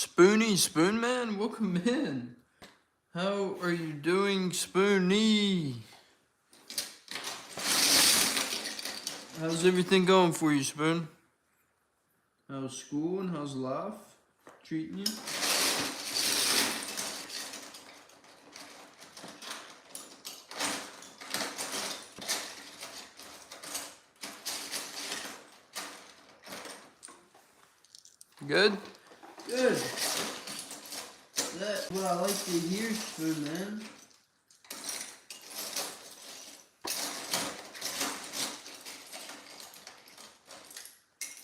Spoony, Spoonman, welcome in. How are you doing, Spoony? How's everything going for you, Spoon? How's school and how's life treating you? Good? Good. That's what I like to hear, Spoon Man.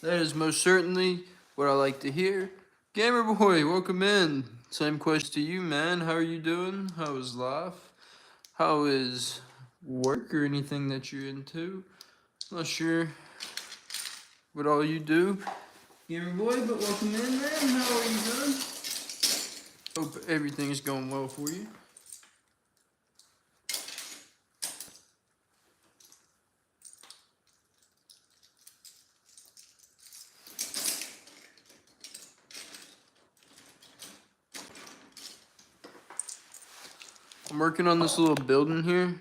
That is most certainly what I like to hear. Gamer Boy, welcome in. Same question to you, man. How are you doing? How is life? How is work or anything that you're into? Not sure what all you do, Gamer Boy, but welcome in, man. How are you doing? Hope everything is going well for you. I'm working on this little building here.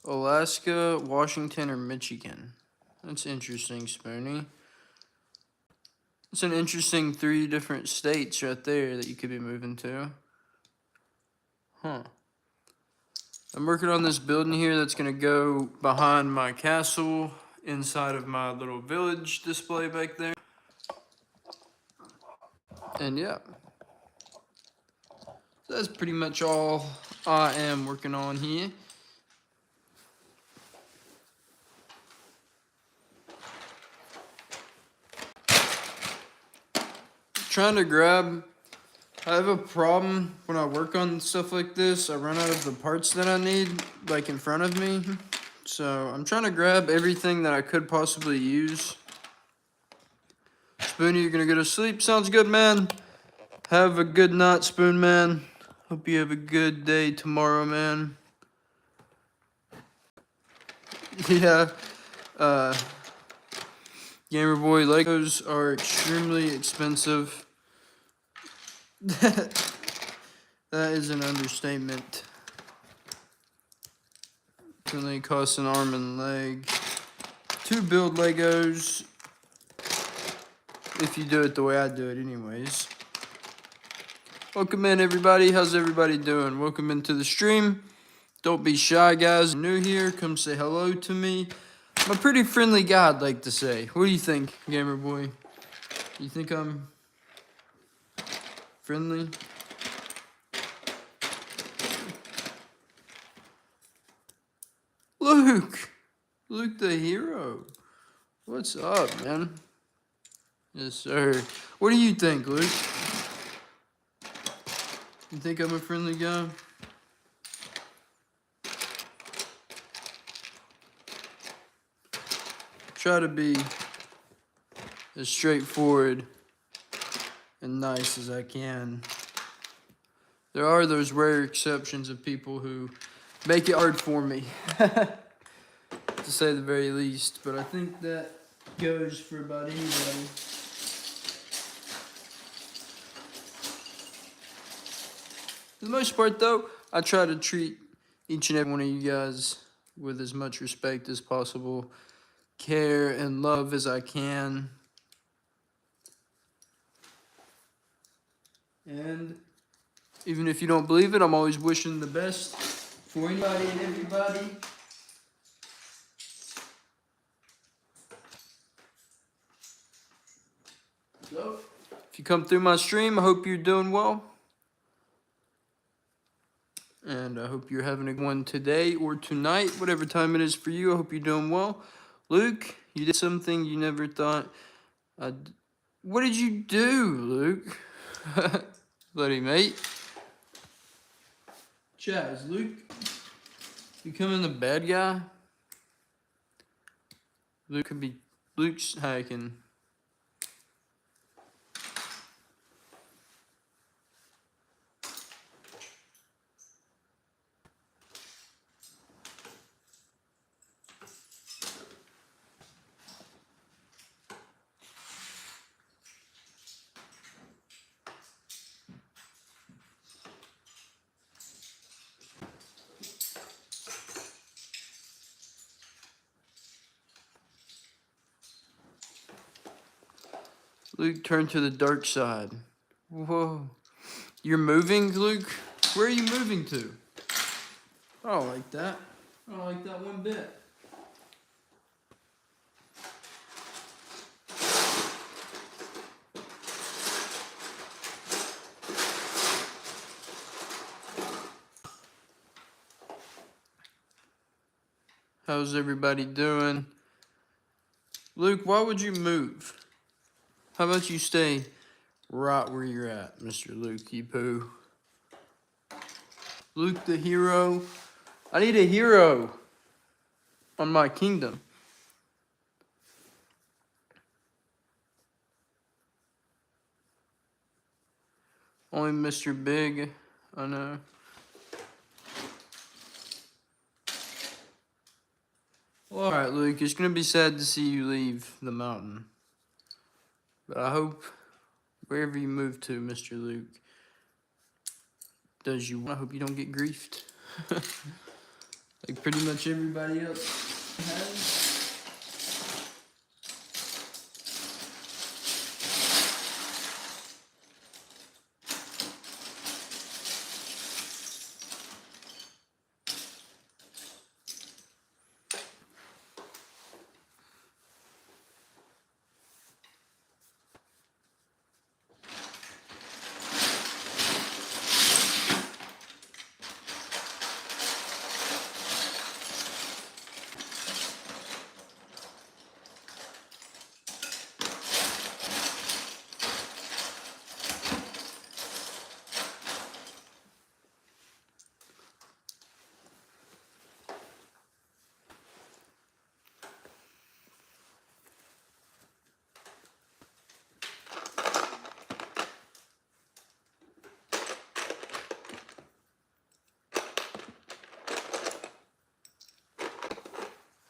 Alaska, Washington, or Michigan. That's interesting, Spoony. It's an interesting 3 different states right there that you could be moving to. Huh. I'm working on this building here that's going to go behind my castle, inside of my little village display back there. And yeah. That's pretty much all I am working on here. Trying to grab... I have a problem when I work on stuff like this. I run out of the parts that I need, like in front of me. So I'm trying to grab everything that I could possibly use. Spoony, you're gonna go to sleep. Sounds good, man. Have a good night, Spoon Man. Hope you have a good day tomorrow, man. Yeah. Gamer Boy, Legos are extremely expensive. That is an understatement. It only costs an arm and leg to build Legos, if you do it the way I do it anyways. Welcome in, everybody. How's everybody doing? Welcome into the stream. Don't be shy, guys. New here, come say hello to me. I'm a pretty friendly guy, I'd like to say. What do you think, Gamer Boy? You think I'm friendly? Luke! Luke the hero. What's up, man? Yes, sir. What do you think, Luke? You think I'm a friendly guy? Try to be as straightforward and nice as I can. There are those rare exceptions of people who make it hard for me, to say the very least, but I think that goes for about anybody. For the most part, though, I try to treat each and every one of you guys with as much respect as possible, care and love as I can. And even if you don't believe it, I'm always wishing the best for anybody and everybody. So, if you come through my stream, I hope you're doing well. And I hope you're having a good one today or tonight, whatever time it is for you. I hope you're doing well. Luke, you did something you never thought I'd... What did you do, Luke? Bloody mate. Chaz, Luke becoming the bad guy? Luke could be... Luke's hacking. Luke, turn to the dark side. Whoa. You're moving, Luke? Where are you moving to? I don't like that. I don't like that one bit. How's everybody doing? Luke, why would you move? How about you stay right where you're at, Mr. Lukey Poo? Luke the hero. I need a hero on my kingdom. Only Mr. Big, I know. Well, alright, Luke, it's gonna be sad to see you leave the mountain. But I hope wherever you move to, Mr. Luke, I hope you don't get griefed. Like pretty much everybody else has.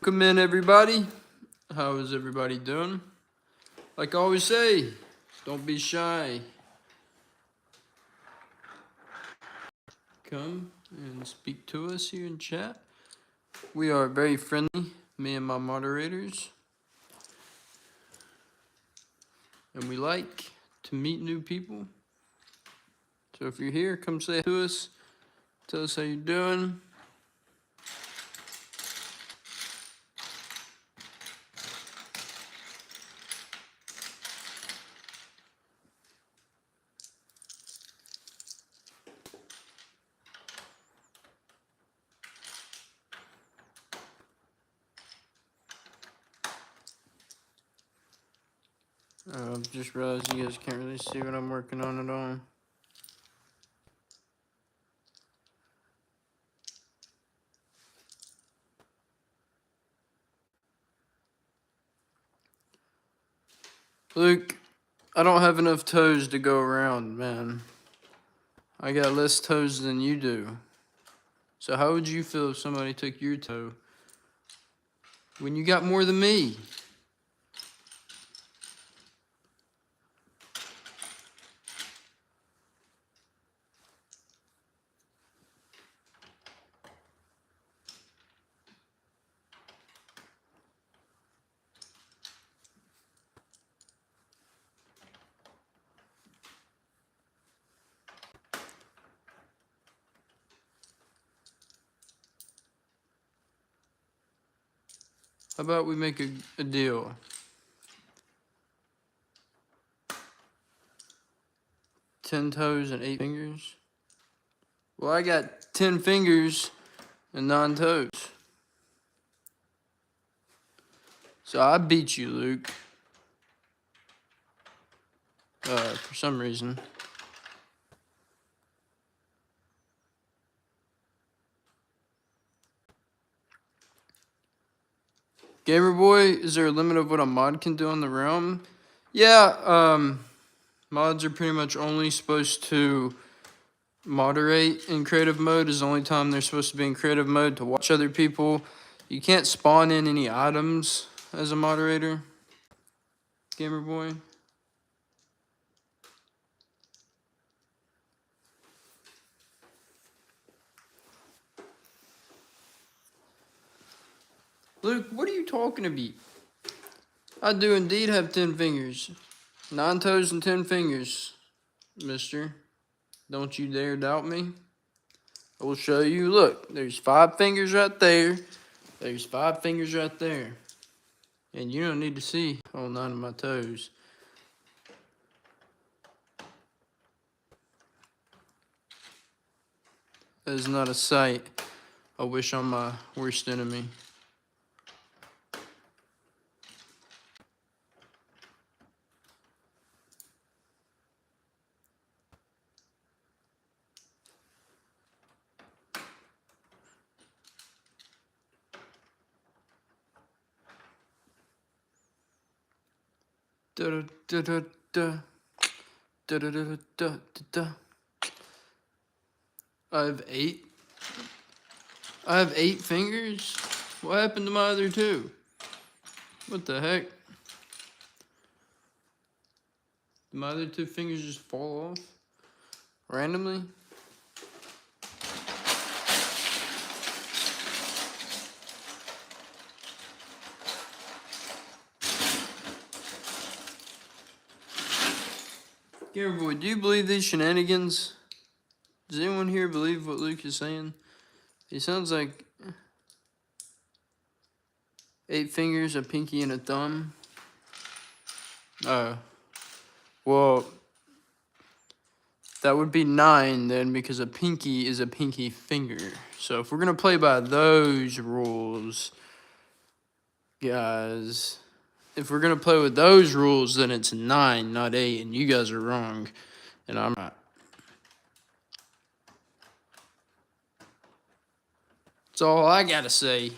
Welcome in, everybody. How is everybody doing? Like I always say, don't be shy. Come and speak to us here in chat. We are very friendly, me and my moderators. And we like to meet new people. So if you're here, come say to us. Tell us how you're doing. I've just realized you guys can't really see what I'm working on at all. Luke, I don't have enough toes to go around, man. I got less toes than you do. So how would you feel if somebody took your toe when you got more than me? How about we make a deal? 10 toes and 8 fingers? Well, I got 10 fingers and 9 toes. So I beat you, Luke. For some reason. Gamer Boy, is there a limit of what a mod can do on the realm? Yeah, mods are pretty much only supposed to moderate in creative mode. Is the only time they're supposed to be in creative mode to watch other people. You can't spawn in any items as a moderator. Gamer Boy. Luke, what are you talking about? I do indeed have 10 fingers. 9 toes and 10 fingers, mister. Don't you dare doubt me. I will show you. Look, there's 5 fingers right there. There's 5 fingers right there. And you don't need to see all 9 of my toes. That is not a sight I wish on my worst enemy. Da da da da da da da da da da. I have 8. I have 8 fingers? What happened to my other 2? What the heck? Did my other 2 fingers just fall off? Randomly? Gamer Boy, do you believe these shenanigans? Does anyone here believe what Luke is saying? He sounds like 8 fingers, a pinky, and a thumb. Well, that would be 9 then, because a pinky is a pinky finger. So if we're gonna play by those rules, guys, if we're gonna play with those rules, then it's 9, not 8, and you guys are wrong, and I'm right. That's all I gotta say.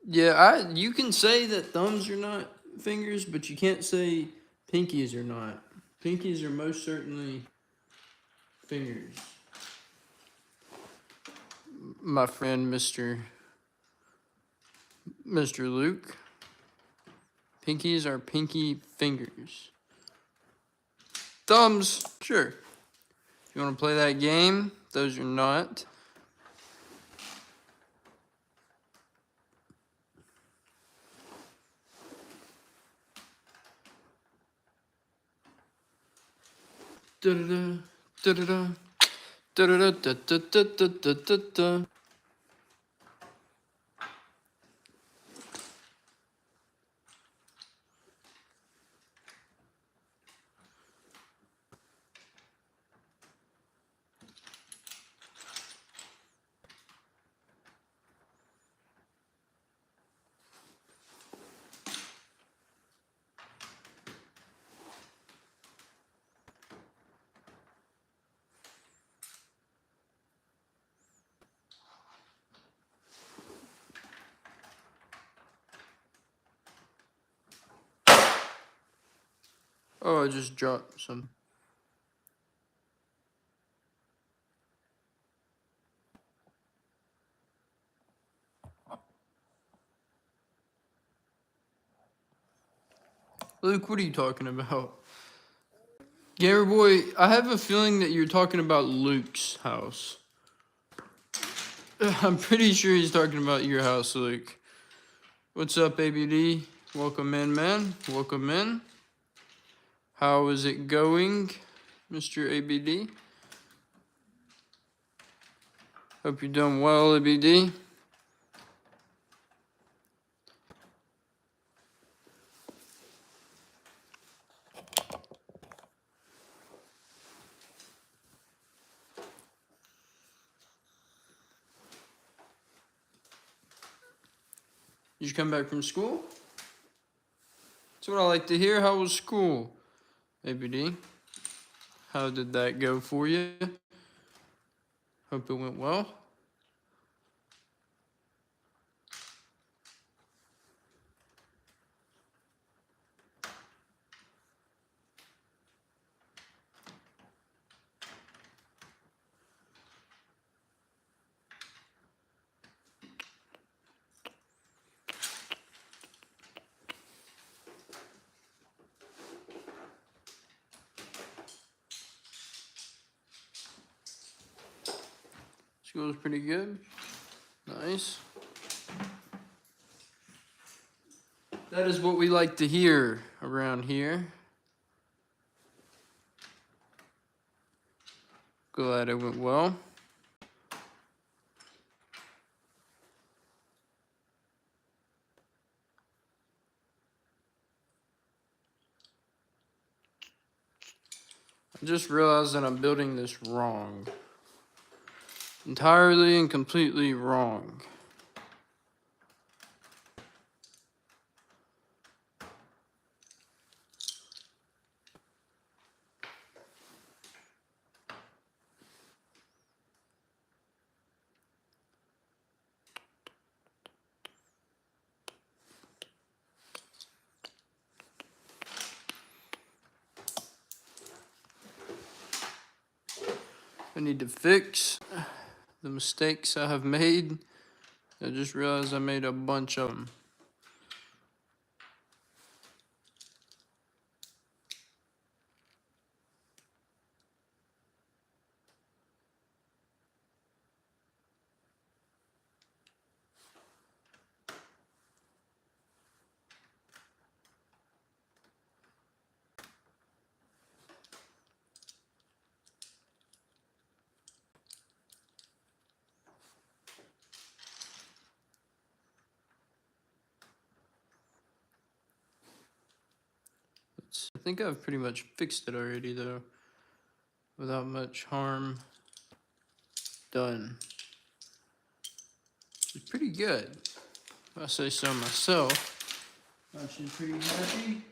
Yeah, you can say that thumbs are not fingers, but you can't say pinkies are not. Pinkies are most certainly fingers. My friend, Mr. Luke. Pinkies are pinky fingers. Thumbs, sure. You want to play that game? Those are not. Da-da-da, da-da-da, da-da-da, da-da-da-da-da-da-da. Oh, I just dropped some. Luke, what are you talking about? Gamer Boy, I have a feeling that you're talking about Luke's house. I'm pretty sure he's talking about your house, Luke. What's up, ABD? Welcome in, man. Welcome in. How is it going, Mr. ABD? Hope you're doing well, ABD. Did you come back from school? That's what I like to hear. How was school, ABD? How did that go for you? Hope it went well. School was pretty good. Nice. That is what we like to hear around here. Glad it went well. I just realized that I'm building this wrong. Entirely and completely wrong. I need to fix the mistakes I have made. I just realized I made a bunch of them. I think I've pretty much fixed it already though, without much harm done. It's pretty good, if I say so myself. Actually pretty happy.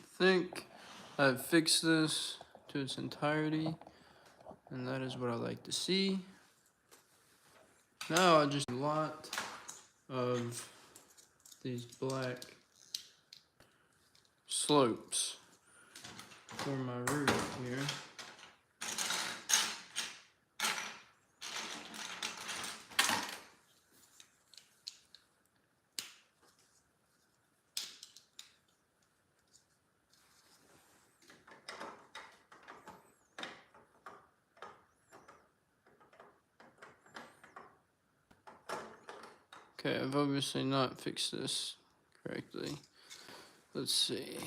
I think I've fixed this to its entirety, and that is what I like to see. Now I just a lot of these black slopes for my roof here. Okay, I've obviously not fixed this correctly. Let's see.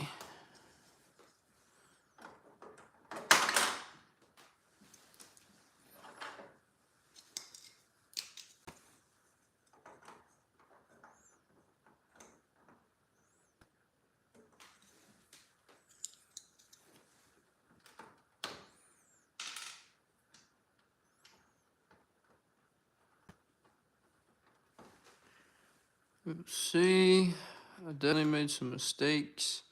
Let's see. I definitely made some mistakes.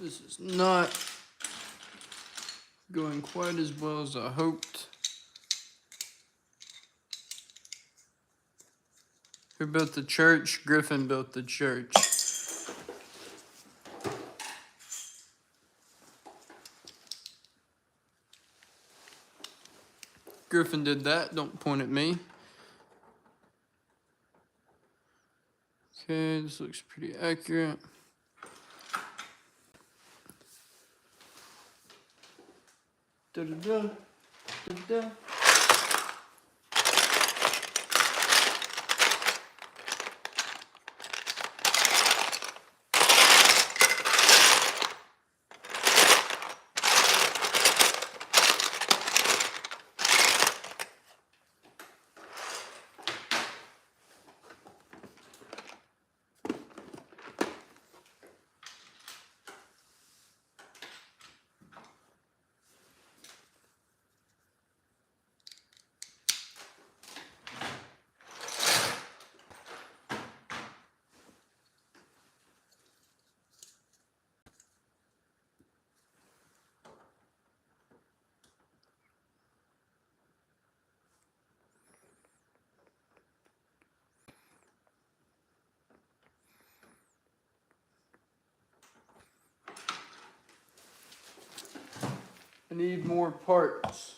This is not going quite as well as I hoped. Who built the church? Griffin built the church. Griffin did that. Don't point at me. Okay, this looks pretty accurate. Da-da-da. Da-da. I need more parts.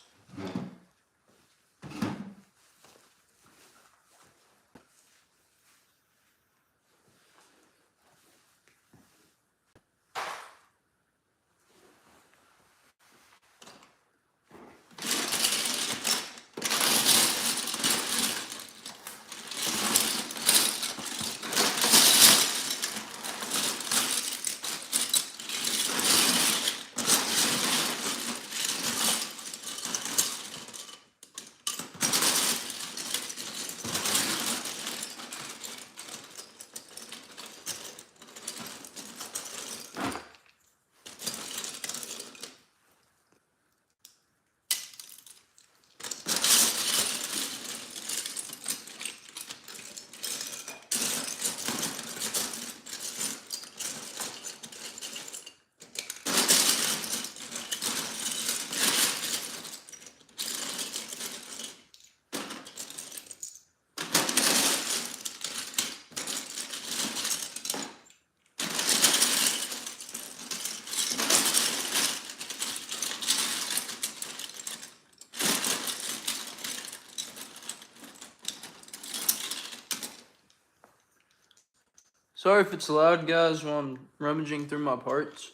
Sorry if it's loud, guys, while I'm rummaging through my parts.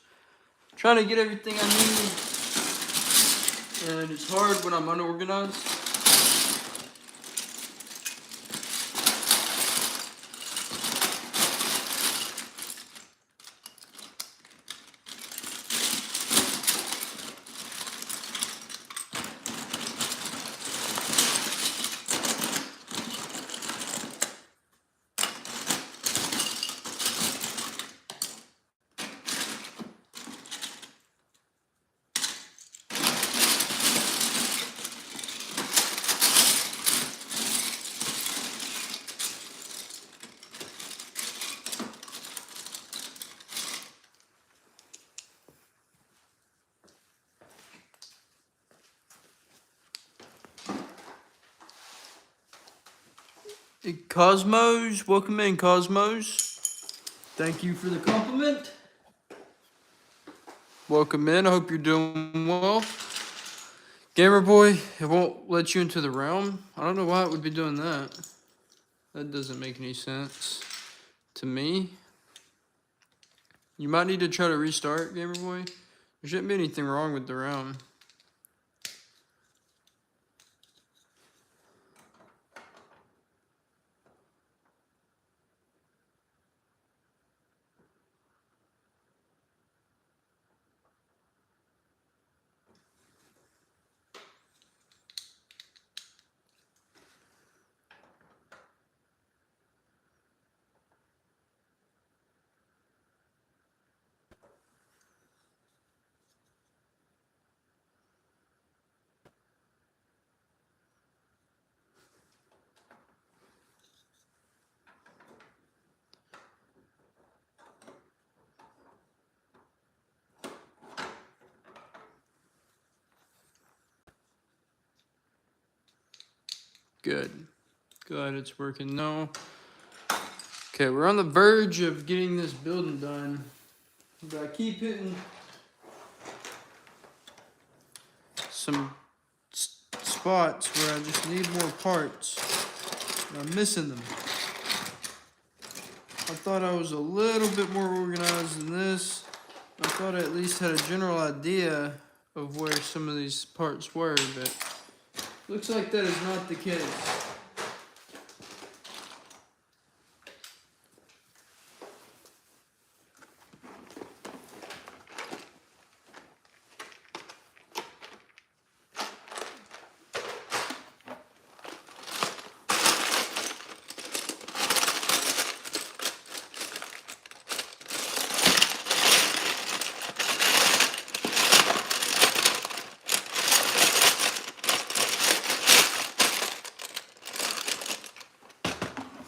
Trying to get everything I need, and it's hard when I'm unorganized. Hey, Cosmos, welcome in, Cosmos. Thank you for the compliment. Welcome in. I hope you're doing well. Gamer Boy, it won't let you into the realm. I don't know why it would be doing that. That doesn't make any sense to me. You might need to try to restart, Gamer Boy. There shouldn't be anything wrong with the realm. Good. Glad it's working now. Okay, we're on the verge of getting this building done. But I keep hitting some spots where I just need more parts. And I'm missing them. I thought I was a little bit more organized than this. I thought I at least had a general idea of where some of these parts were, but looks like that is not the case.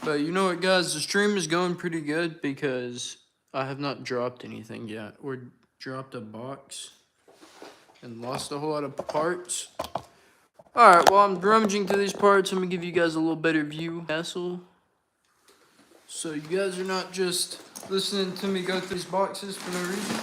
But you know what, guys? The stream is going pretty good because I have not dropped anything yet. Or dropped a box and lost a whole lot of parts. Alright, while I'm rummaging through these parts, I'm going to give you guys a little better view. Castle. So you guys are not just listening to me go through these boxes for no reason.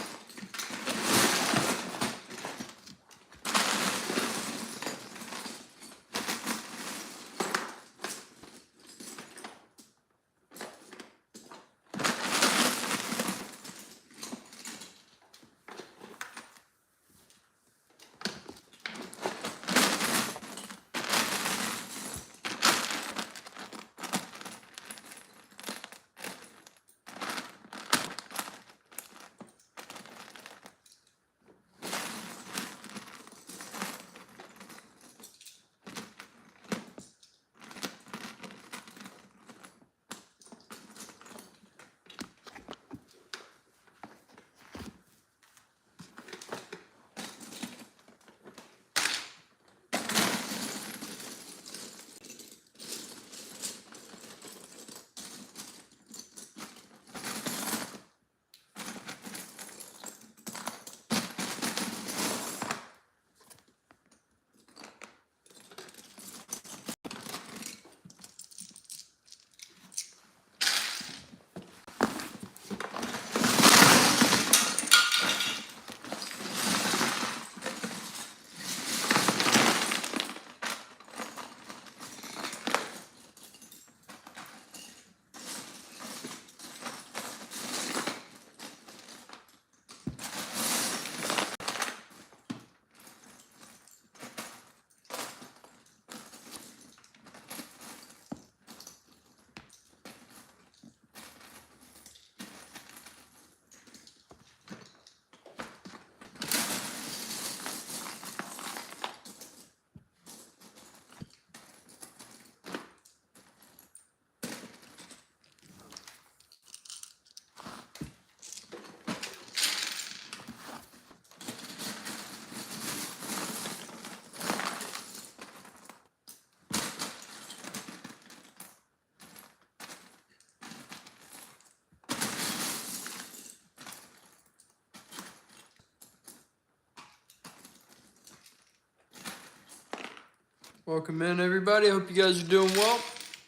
Welcome in, everybody. I hope you guys are doing well.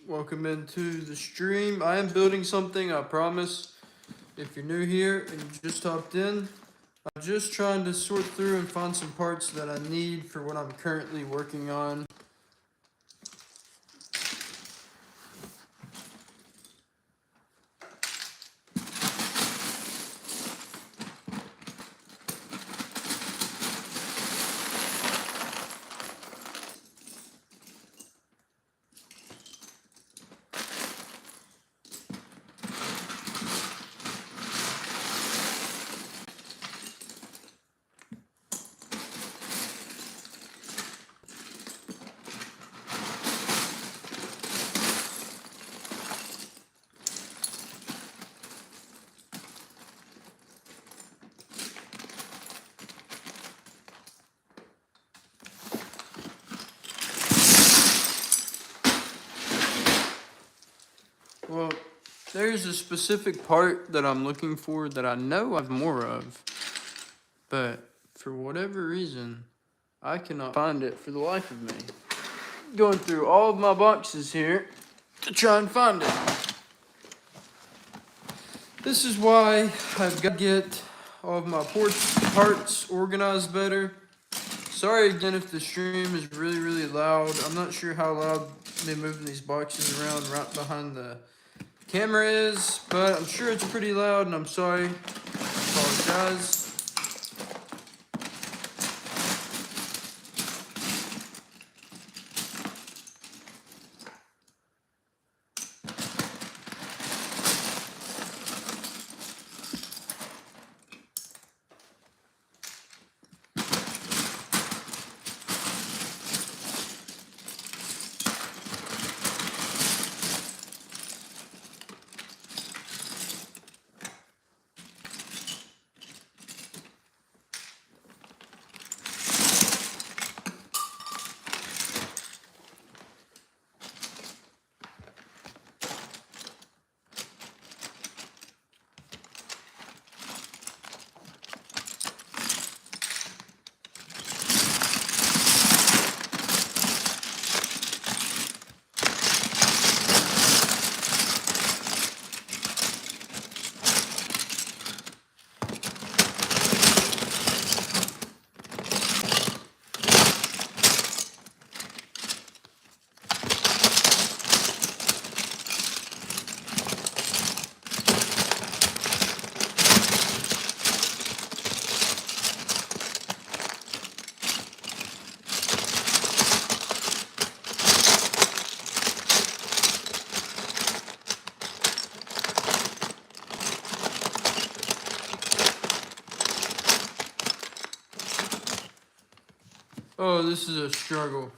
Welcome into the stream. I am building something, I promise. If you're new here and you just hopped in, I'm just trying to sort through and find some parts that I need for what I'm currently working on. Well, there's a specific part that I'm looking for that I know I've more of, but for whatever reason, I cannot find it for the life of me. going through all of my boxes here to try and find it. This is why I've got to get all of my parts organized better. Sorry again if the stream is really, really loud. I'm not sure how loud me moving these boxes around right behind the camera is, but I'm sure it's pretty loud, and I'm sorry. I apologize. Oh, this is a struggle.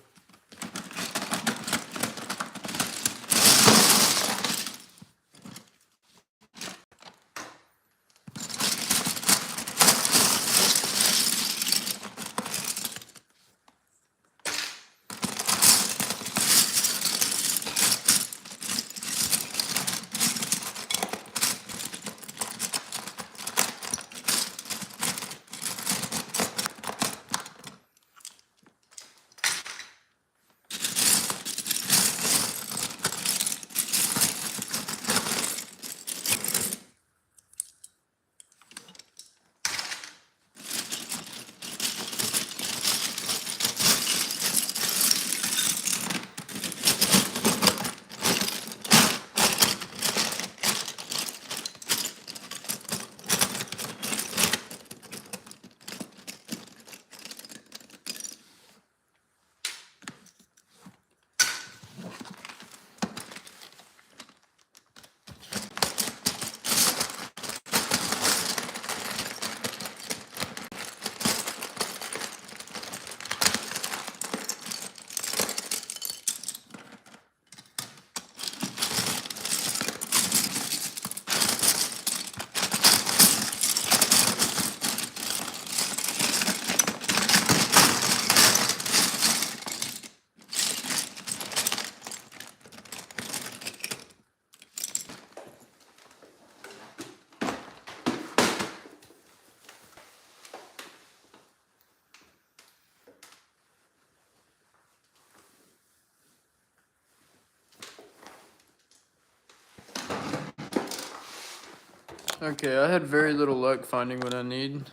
Okay, I had very little luck finding what I need,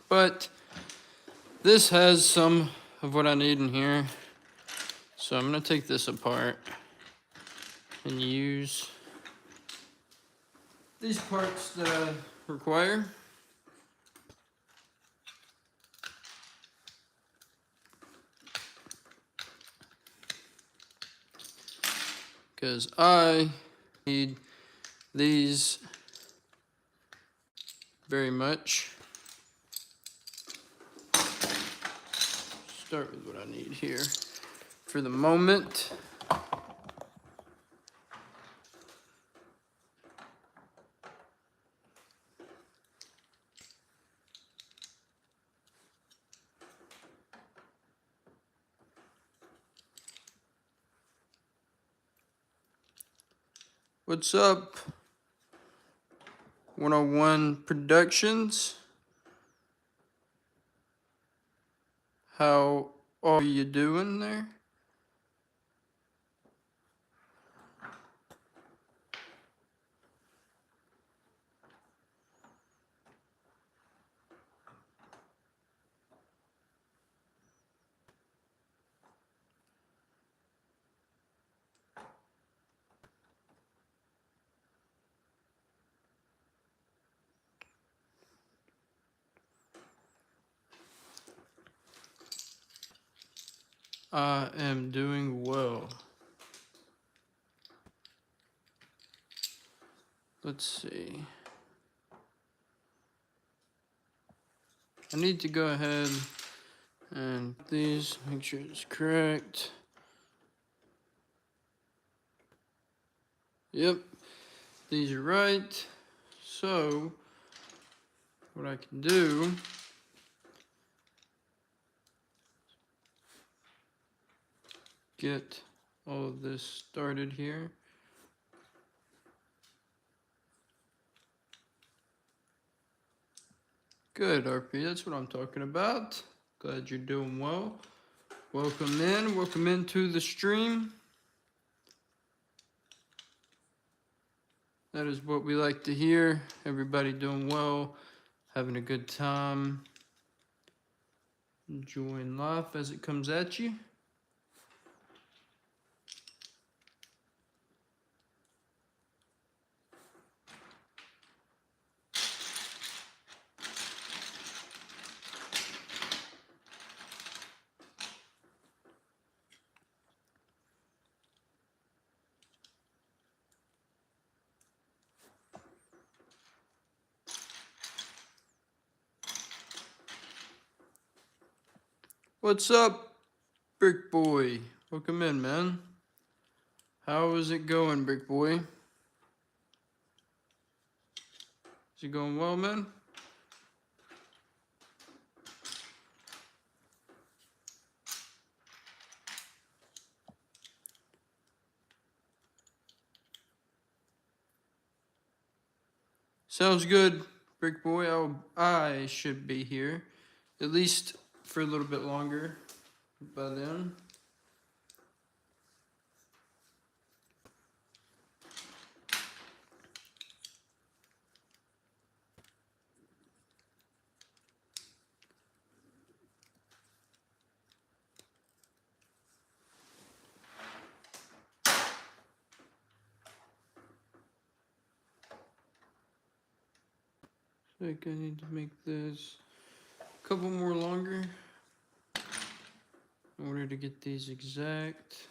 but this has some of what I need in here. So I'm gonna take this apart and use these parts that I require. Because I need these very much. Start with what I need here for the moment. What's up? 101 Productions. How are you doing there? I am doing well. Let's see. I need to go ahead and these, make sure it's correct. Yep, these are right. So, what I can do get all of this started here. Good, RP, that's what I'm talking about. Glad you're doing well. Welcome into the stream. That is what we like to hear. Everybody doing well, having a good time. Enjoying life as it comes at you. What's up, Brick Boy? Welcome in, man. How is it going, Brick Boy? Is it going well, man? Sounds good, Brick Boy. I should be here, at least for a little bit longer by then. I think I need to make this a couple more longer in order to get these exact.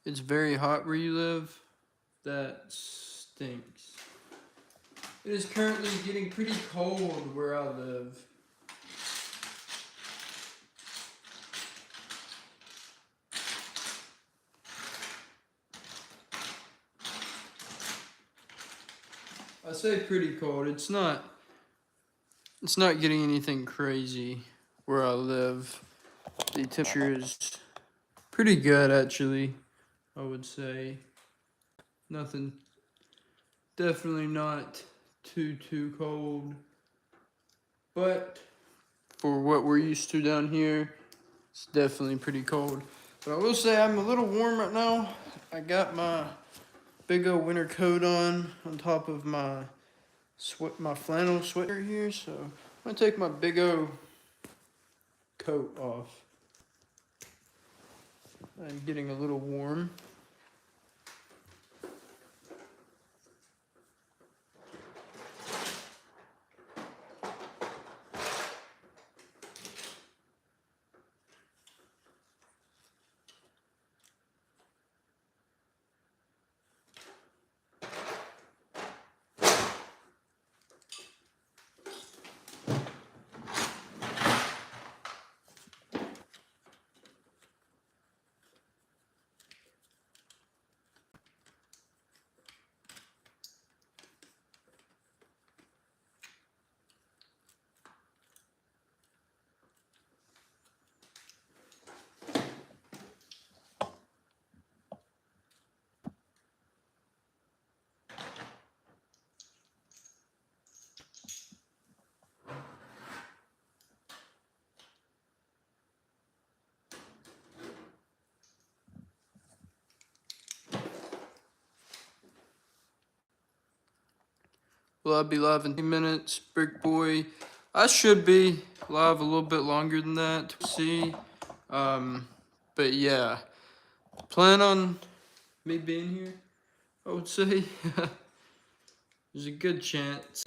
It's very hot where you live. That stinks. It is currently getting pretty cold where I live. I say pretty cold. It's not getting anything crazy where I live. The temperature is pretty good actually, I would say. Nothing, definitely not too cold. But for what we're used to down here, it's definitely pretty cold. But I will say I'm a little warm right now. I got my big old winter coat on top of my flannel sweater here, so I'm gonna take my big old coat off. I'm getting a little warm. Will I be live in 2 minutes, Brick Boy? I should be live a little bit longer than that. We'll see. But yeah, plan on me being here, I would say. There's a good chance.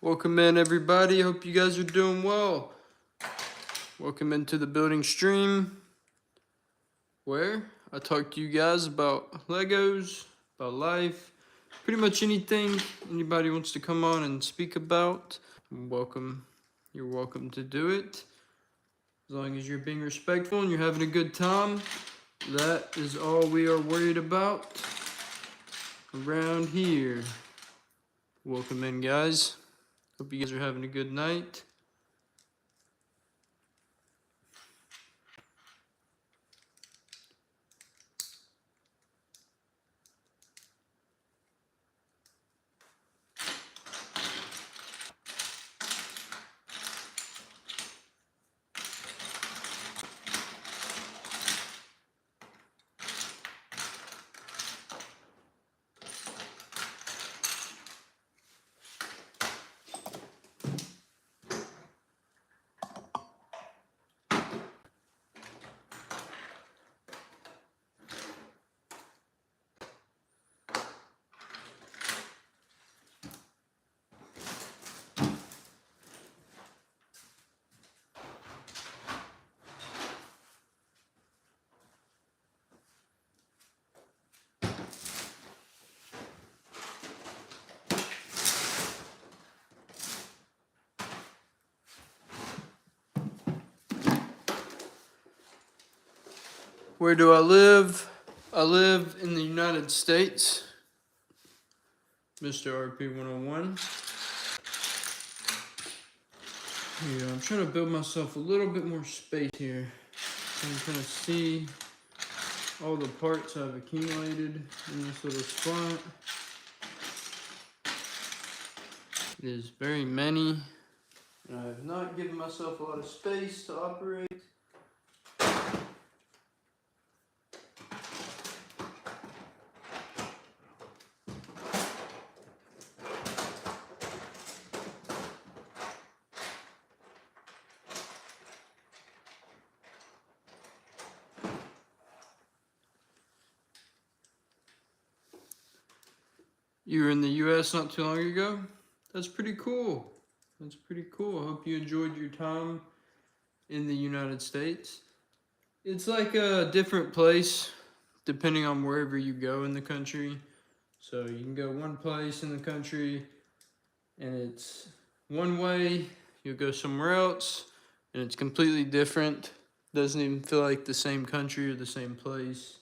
Welcome in, everybody. Hope you guys are doing well. Welcome into the building stream, where I talk to you guys about Legos, about life, pretty much anything anybody wants to come on and speak about. Welcome. You're welcome to do it. As long as you're being respectful and you're having a good time, that is all we are worried about around here. Welcome in, guys. Hope you guys are having a good night. Where do I live? I live in the United States. Mr. RP 101. Yeah, I'm trying to build myself a little bit more space here. I'm trying to see all the parts I've accumulated in this little spot. It is very many, and I have not given myself a lot of space to operate. You were in the US not too long ago? That's pretty cool. That's pretty cool. I hope you enjoyed your time in the United States. It's like a different place depending on wherever you go in the country. So you can go one place in the country and it's one way, you'll go somewhere else and it's completely different. Doesn't even feel like the same country or the same place.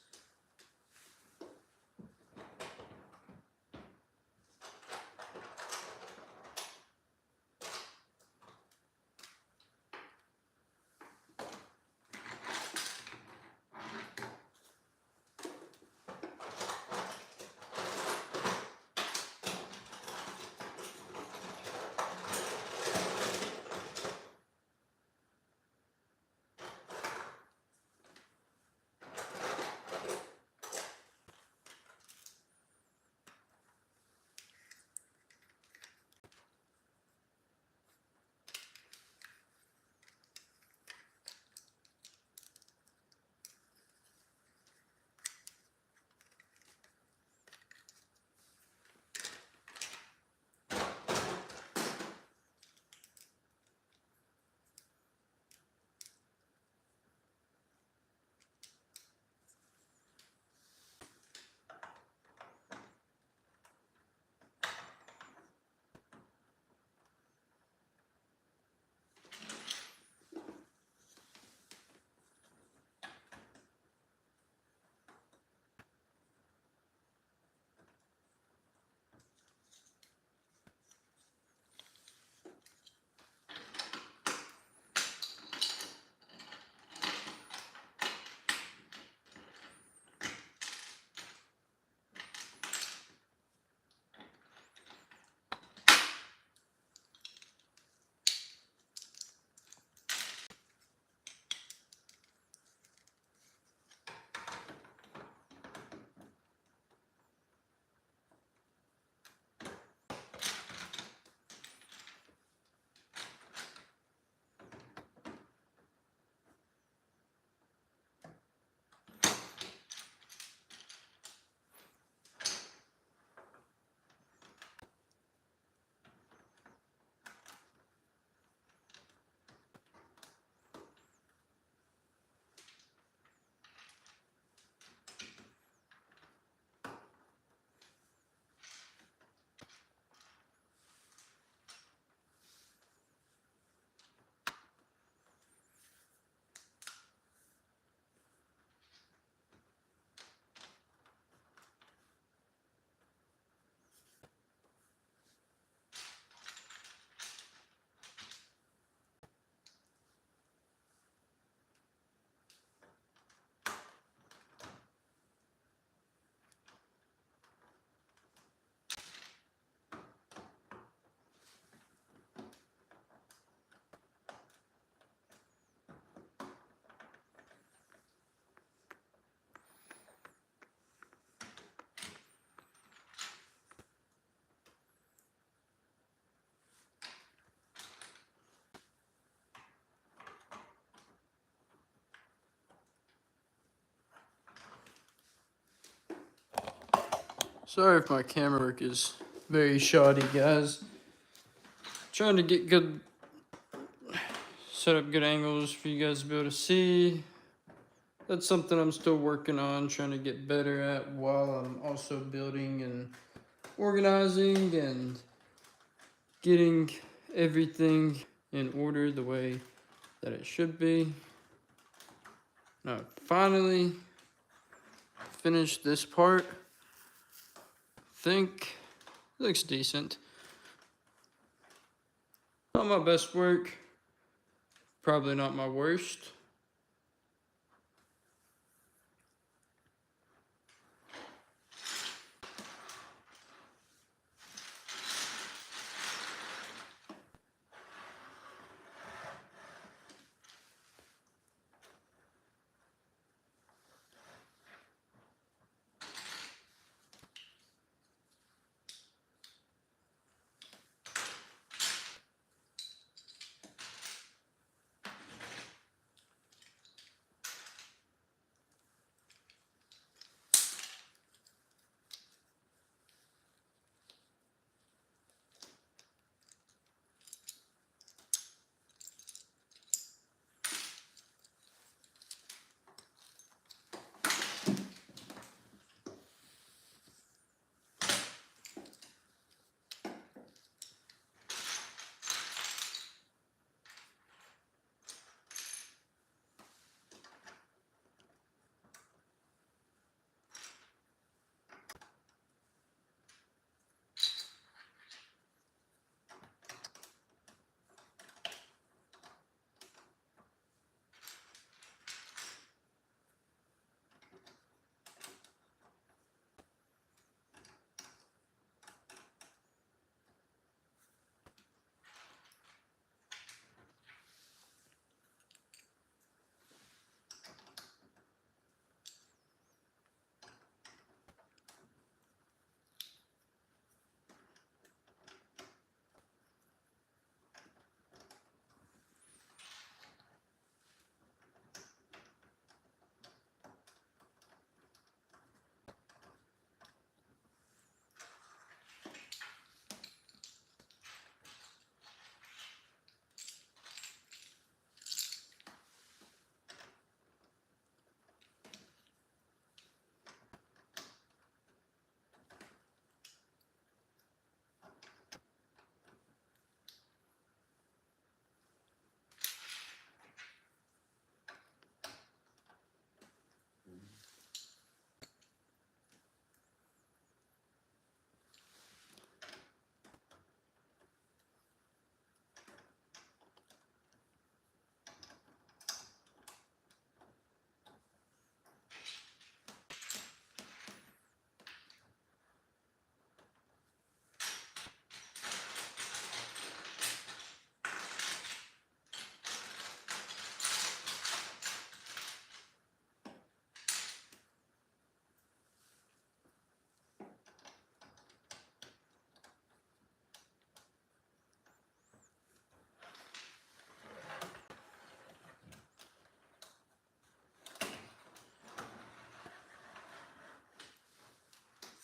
Sorry if my camera work is very shoddy, guys. Trying to get good, set up good angles for you guys to be able to see. That's something I'm still working on, trying to get better at while I'm also building and organizing and getting everything in order the way that it should be. Now, finally finished this part. Think it looks decent. Not my best work, probably not my worst.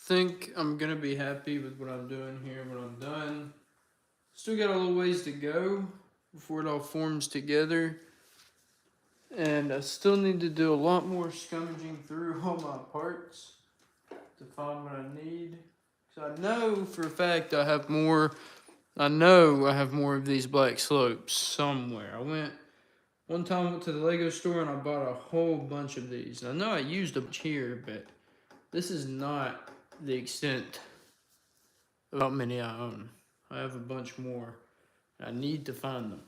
Think I'm gonna be happy with what I'm doing here when I'm done. Still got a little ways to go before it all forms together. And I still need to do a lot more scrummaging through all my parts to find what I need. Because I know for a fact I have more, I know I have more of these black slopes somewhere. One time I went to the Lego store and I bought a whole bunch of these. I know I used a bunch here, but this is not the extent of how many I own. I have a bunch more. I need to find them.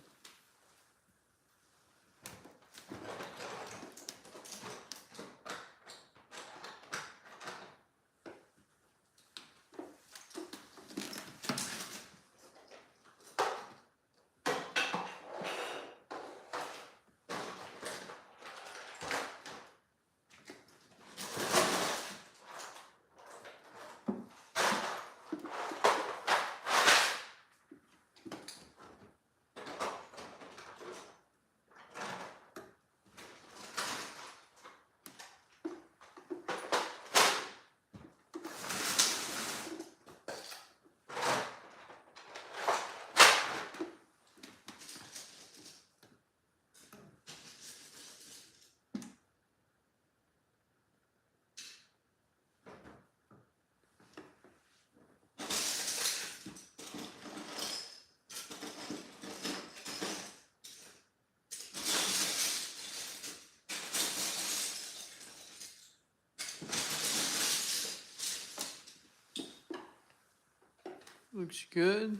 Looks good.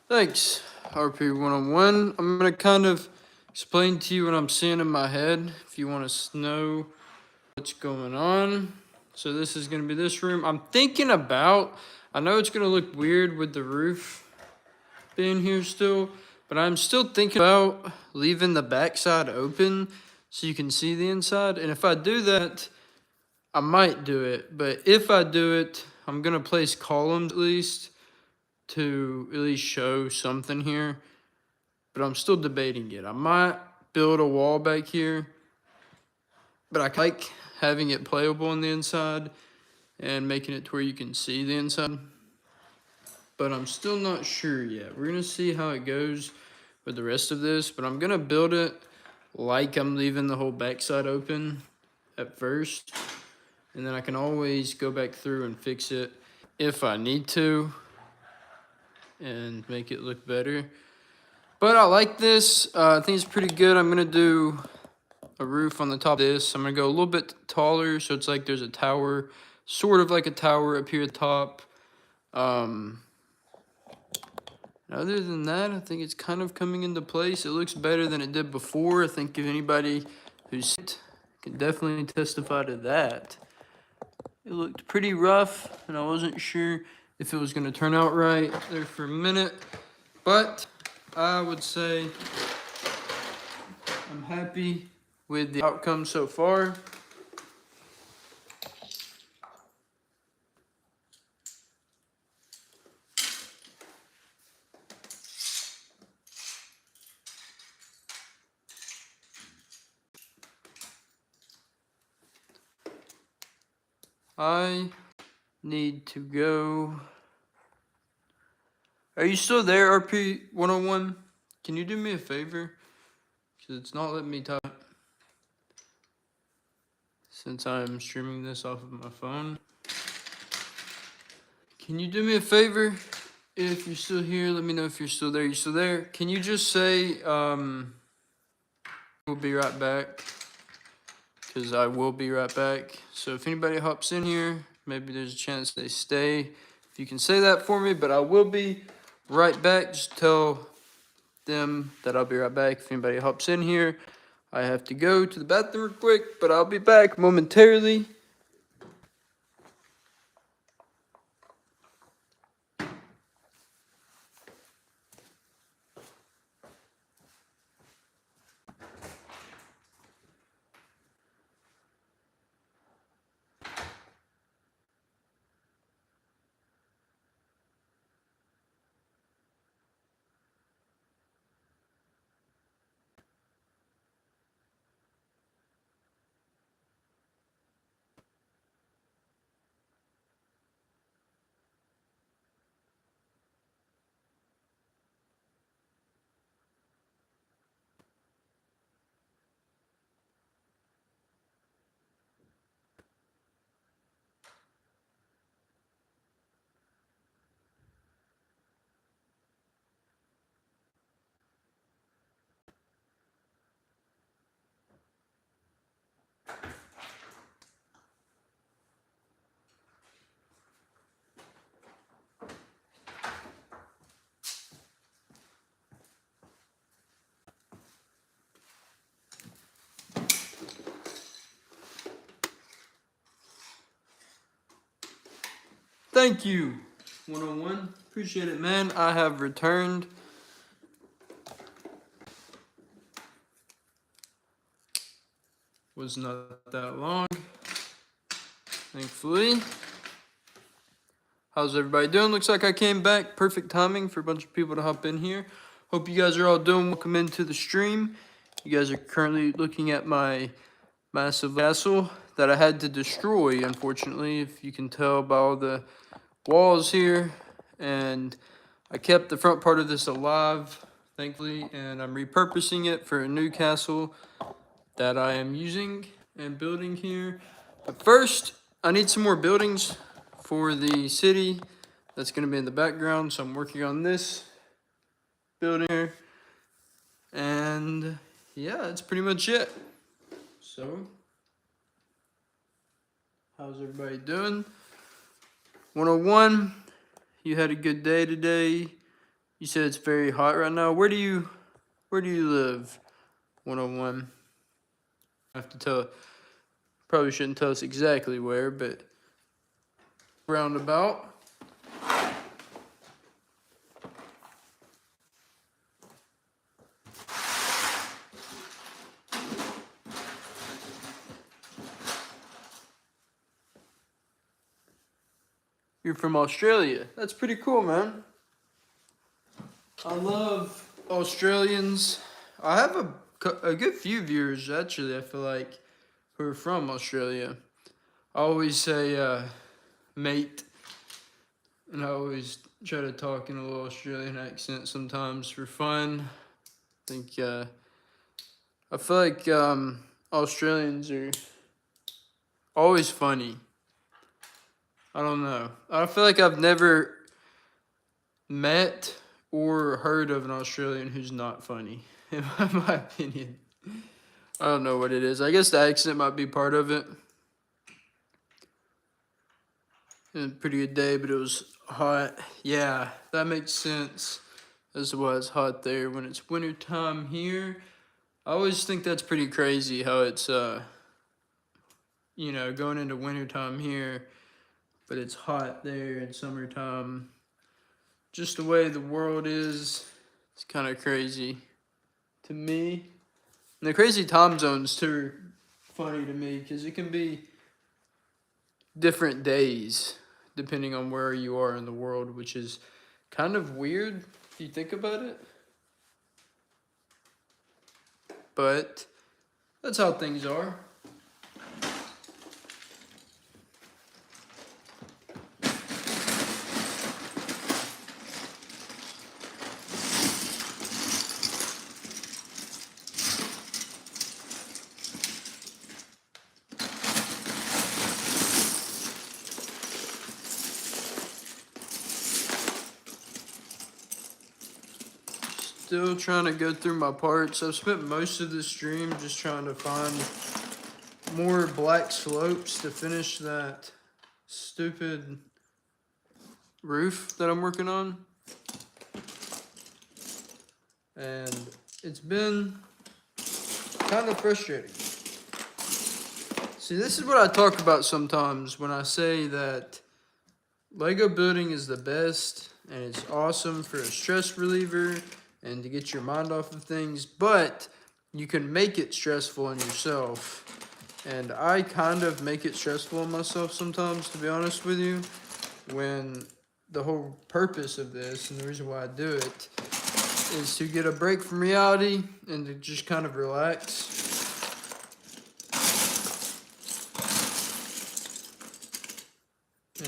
Thanks, RP101. I'm gonna kind of explain to you what I'm seeing in my head if you want to know what's going on. So this is gonna be this room. I'm thinking about, I know it's gonna look weird with the roof being here still, but I'm still thinking about leaving the backside open so you can see the inside. And if I do that, I might do it. But if I do it, I'm gonna place columns at least to at least show something here. But I'm still debating it. I might build a wall back here, but I like having it playable on the inside and making it to where you can see the inside. But I'm still not sure yet. We're gonna see how it goes with the rest of this, but I'm gonna build it like I'm leaving the whole backside open at first, and then I can always go back through and fix it if I need to and make it look better. But I like this. I think it's pretty good. I'm gonna do a roof on the top of this. I'm gonna go a little bit taller, so it's like there's a tower, sort of like a tower up here at the top. Other than that, I think it's kind of coming into place. It looks better than it did before. I think if anybody who's it can definitely testify to that. It looked pretty rough, and I wasn't sure if it was going to turn out right there for a minute. But I would say I'm happy with the outcome so far. I need to go. Are you still there, RP101? Can you do me a favor? Because it's not letting me type since I'm streaming this off of my phone. Can you do me a favor? If you're still here, let me know if you're still there. You still there? Can you just say, we'll be right back? Because I will be right back. So if anybody hops in here, maybe there's a chance they stay. If you can say that for me, but I will be right back. Just tell them that I'll be right back. If anybody hops in here, I have to go to the bathroom real quick, but I'll be back momentarily. Thank you, 101. Appreciate it, man. I have returned. Was not that long, thankfully. How's everybody doing? Looks like I came back. Perfect timing for a bunch of people to hop in here. Hope you guys are all doing. Welcome into the stream. You guys are currently looking at my massive castle that I had to destroy, unfortunately, if you can tell by all the walls here. And I kept the front part of this alive, thankfully, and I'm repurposing it for a new castle that I am using and building here. But first, I need some more buildings for the city that's going to be in the background, so I'm working on this building here. And yeah, that's pretty much it. So, how's everybody doing? 101, you had a good day today. You said it's very hot right now. Where do you live? 101. I have to tell. Probably shouldn't tell us exactly where, but roundabout. You're from Australia. That's pretty cool, man. I love Australians. I have a good few viewers, actually, I feel like, who are from Australia. I always say mate, and I always try to talk in a little Australian accent sometimes for fun. I feel like Australians are always funny. I don't know. I feel like I've never met or heard of an Australian who's not funny, in my opinion. I don't know what it is. I guess the accent might be part of it. It was a pretty good day, but it was hot. Yeah, that makes sense as to why it's hot there when it's winter time here. I always think that's pretty crazy how it's, going into wintertime here, but it's hot there in summertime. Just the way the world is, it's kind of crazy to me. And the crazy time zones, too, are funny to me because it can be different days depending on where you are in the world, which is kind of weird if you think about it. But that's how things are. Still trying to go through my parts. I've spent most of the stream just trying to find more black slopes to finish that stupid roof that I'm working on. And it's been kind of frustrating. See, this is what I talk about sometimes when I say that Lego building is the best and it's awesome for a stress reliever and to get your mind off of things, but you can make it stressful on yourself. And I kind of make it stressful on myself sometimes, to be honest with you, when the whole purpose of this and the reason why I do it is to get a break from reality and to just kind of relax.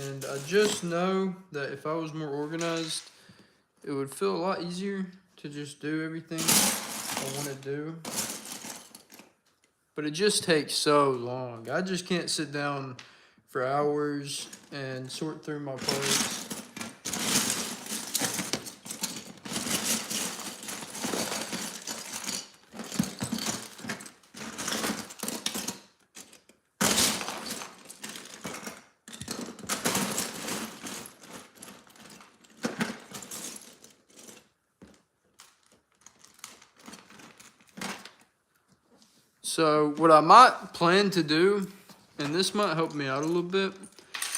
And I just know that if I was more organized, it would feel a lot easier to just do everything I want to do. But it just takes so long. I just can't sit down for hours and sort through my parts. So what I might plan to do, and this might help me out a little bit,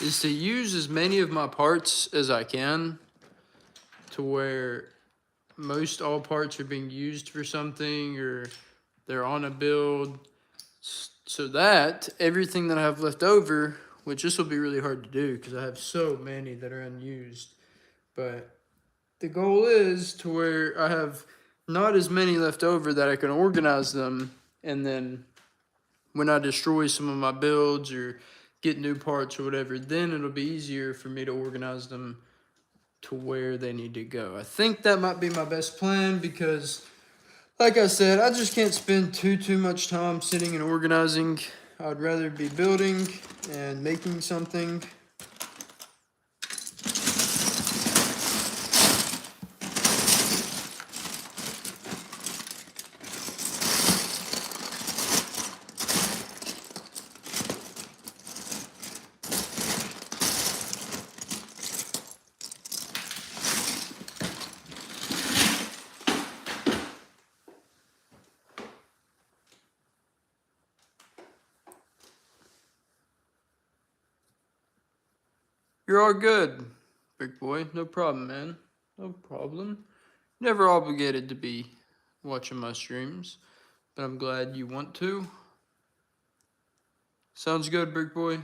is to use as many of my parts as I can to where most all parts are being used for something or they're on a build, so that everything that I have left over, which this will be really hard to do because I have so many that are unused, but the goal is to where I have not as many left over that I can organize them. And then when I destroy some of my builds or get new parts or whatever, then it'll be easier for me to organize them to where they need to go. I think that might be my best plan because, like I said, I just can't spend too much time sitting and organizing. I'd rather be building and making something. You're all good, big boy. No problem, man. No problem. Never obligated to be watching my streams, but I'm glad you want to. Sounds good, big boy.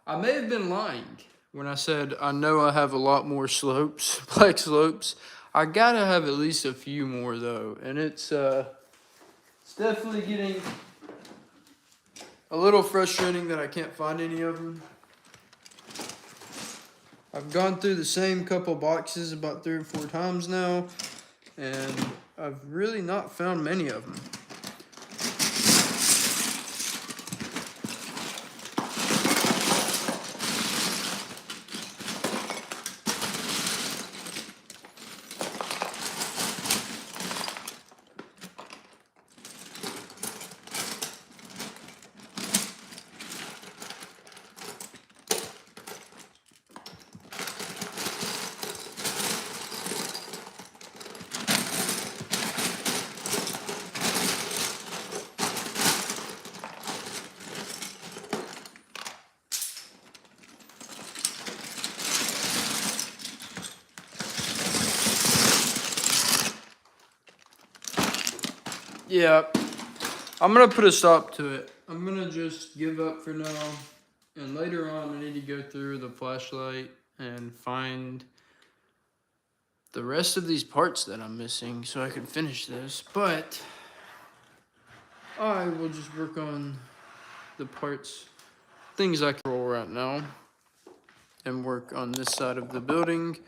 I may have been lying when I said I know I have a lot more slopes, black slopes. I gotta have at least a few more though, and it's definitely getting a little frustrating that I can't find any of them. I've gone through the same couple boxes about 3 or 4 times now, and I've really not found many of them. Yeah, I'm gonna put a stop to it. I'm gonna just give up for now, and later on I need to go through the flashlight and find the rest of these parts that I'm missing so I can finish this, but I will just work on the parts, things I can roll right now, and work on this side of the building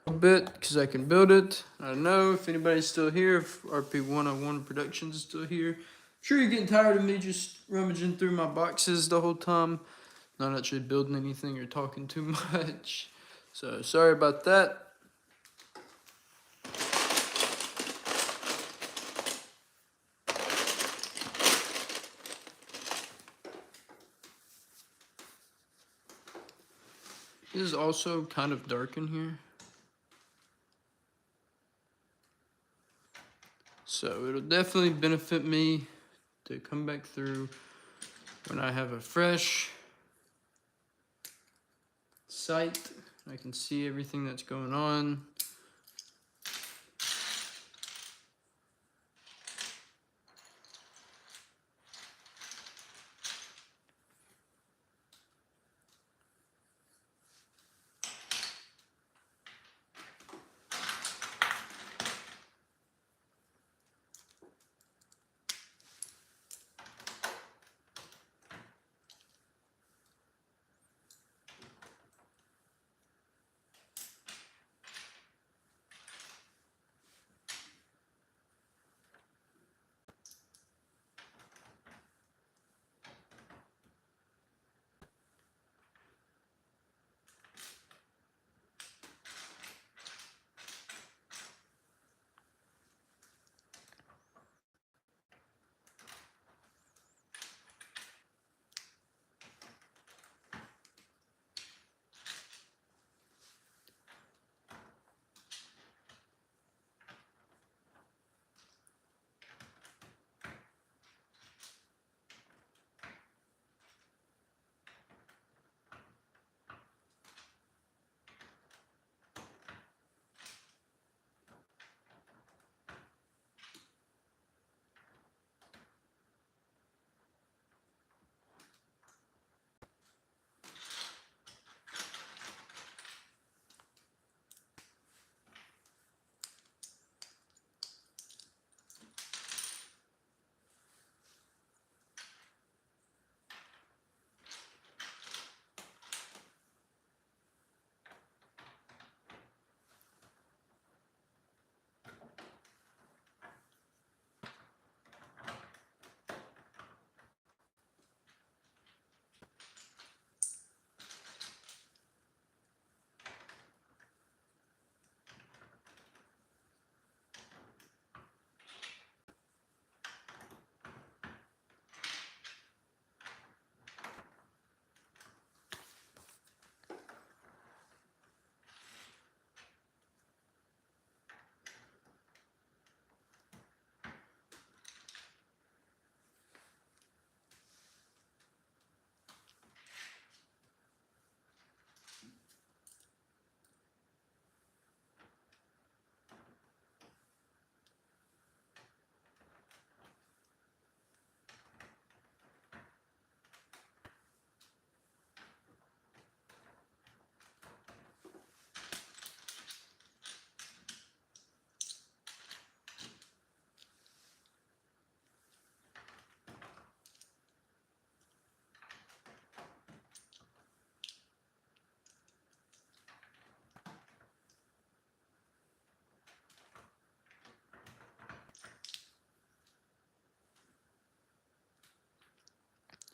a bit because I can build it. I don't know if anybody's still here, if RP101 Productions is still here. I'm sure you're getting tired of me just rummaging through my boxes the whole time, not actually building anything or talking too much. So sorry about that. This is also kind of dark in here, so it'll definitely benefit me to come back through when I have a fresh sight. I can see everything that's going on.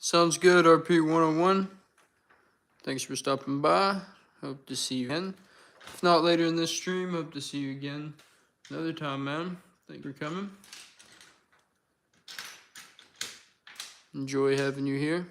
Sounds good, RP101. Thanks for stopping by. Hope to see you again. If not later in this stream, hope to see you again another time, man. Thank you for coming. Enjoy having you here.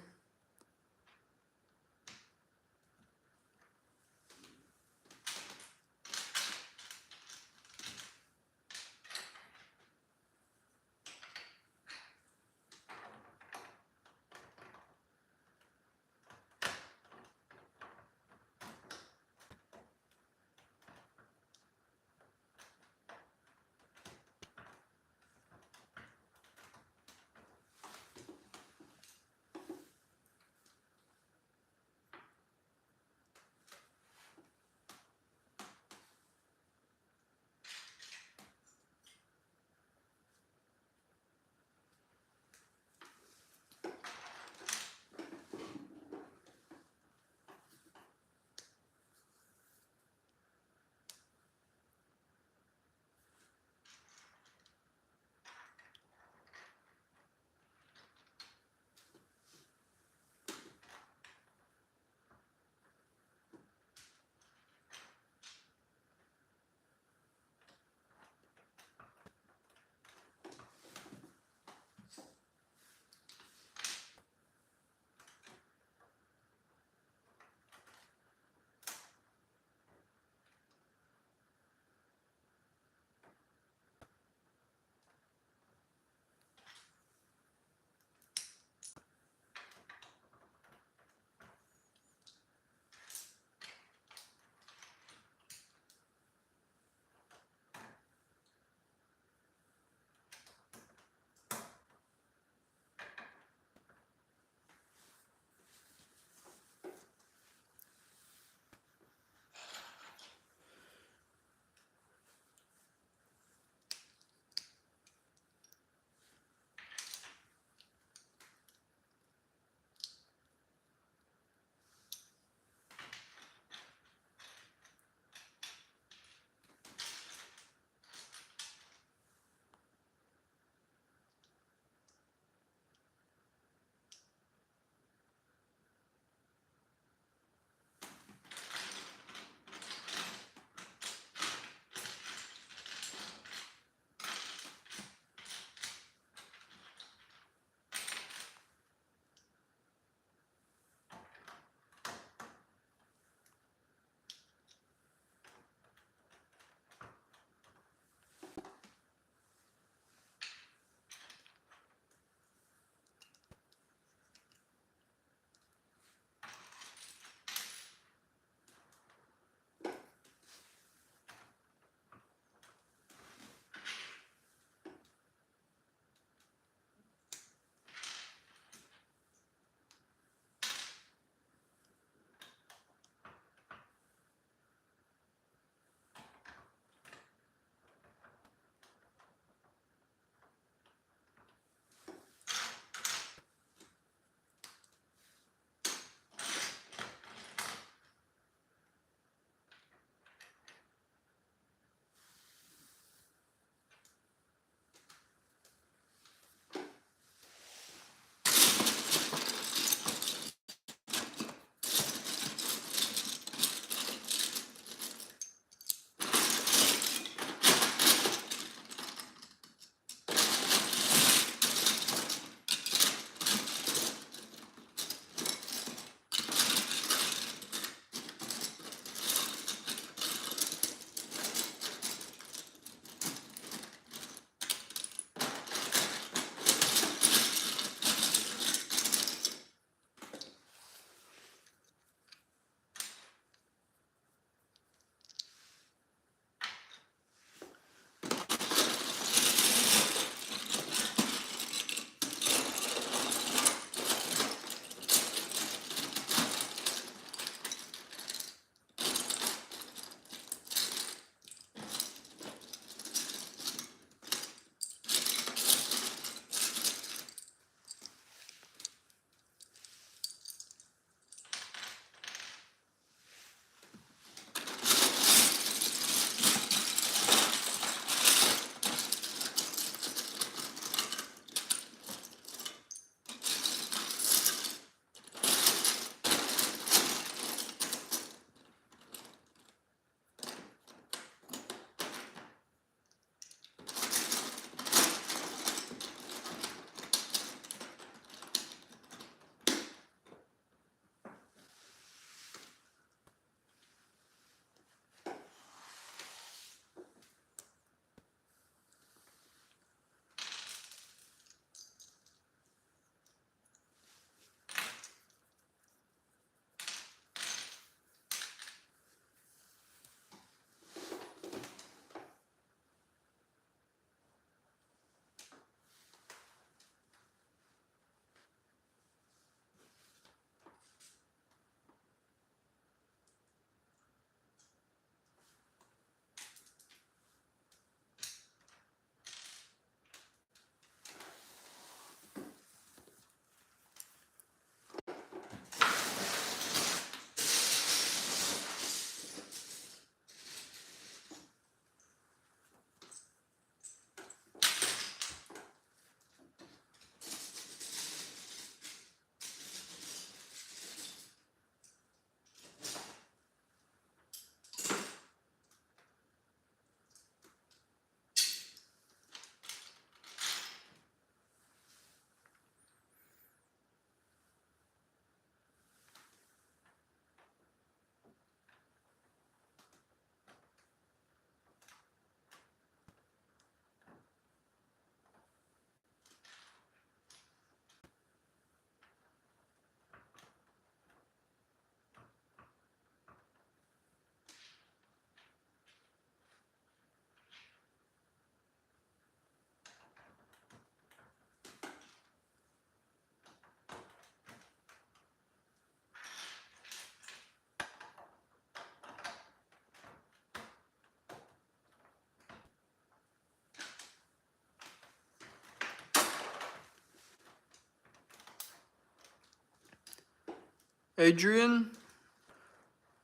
Adrian.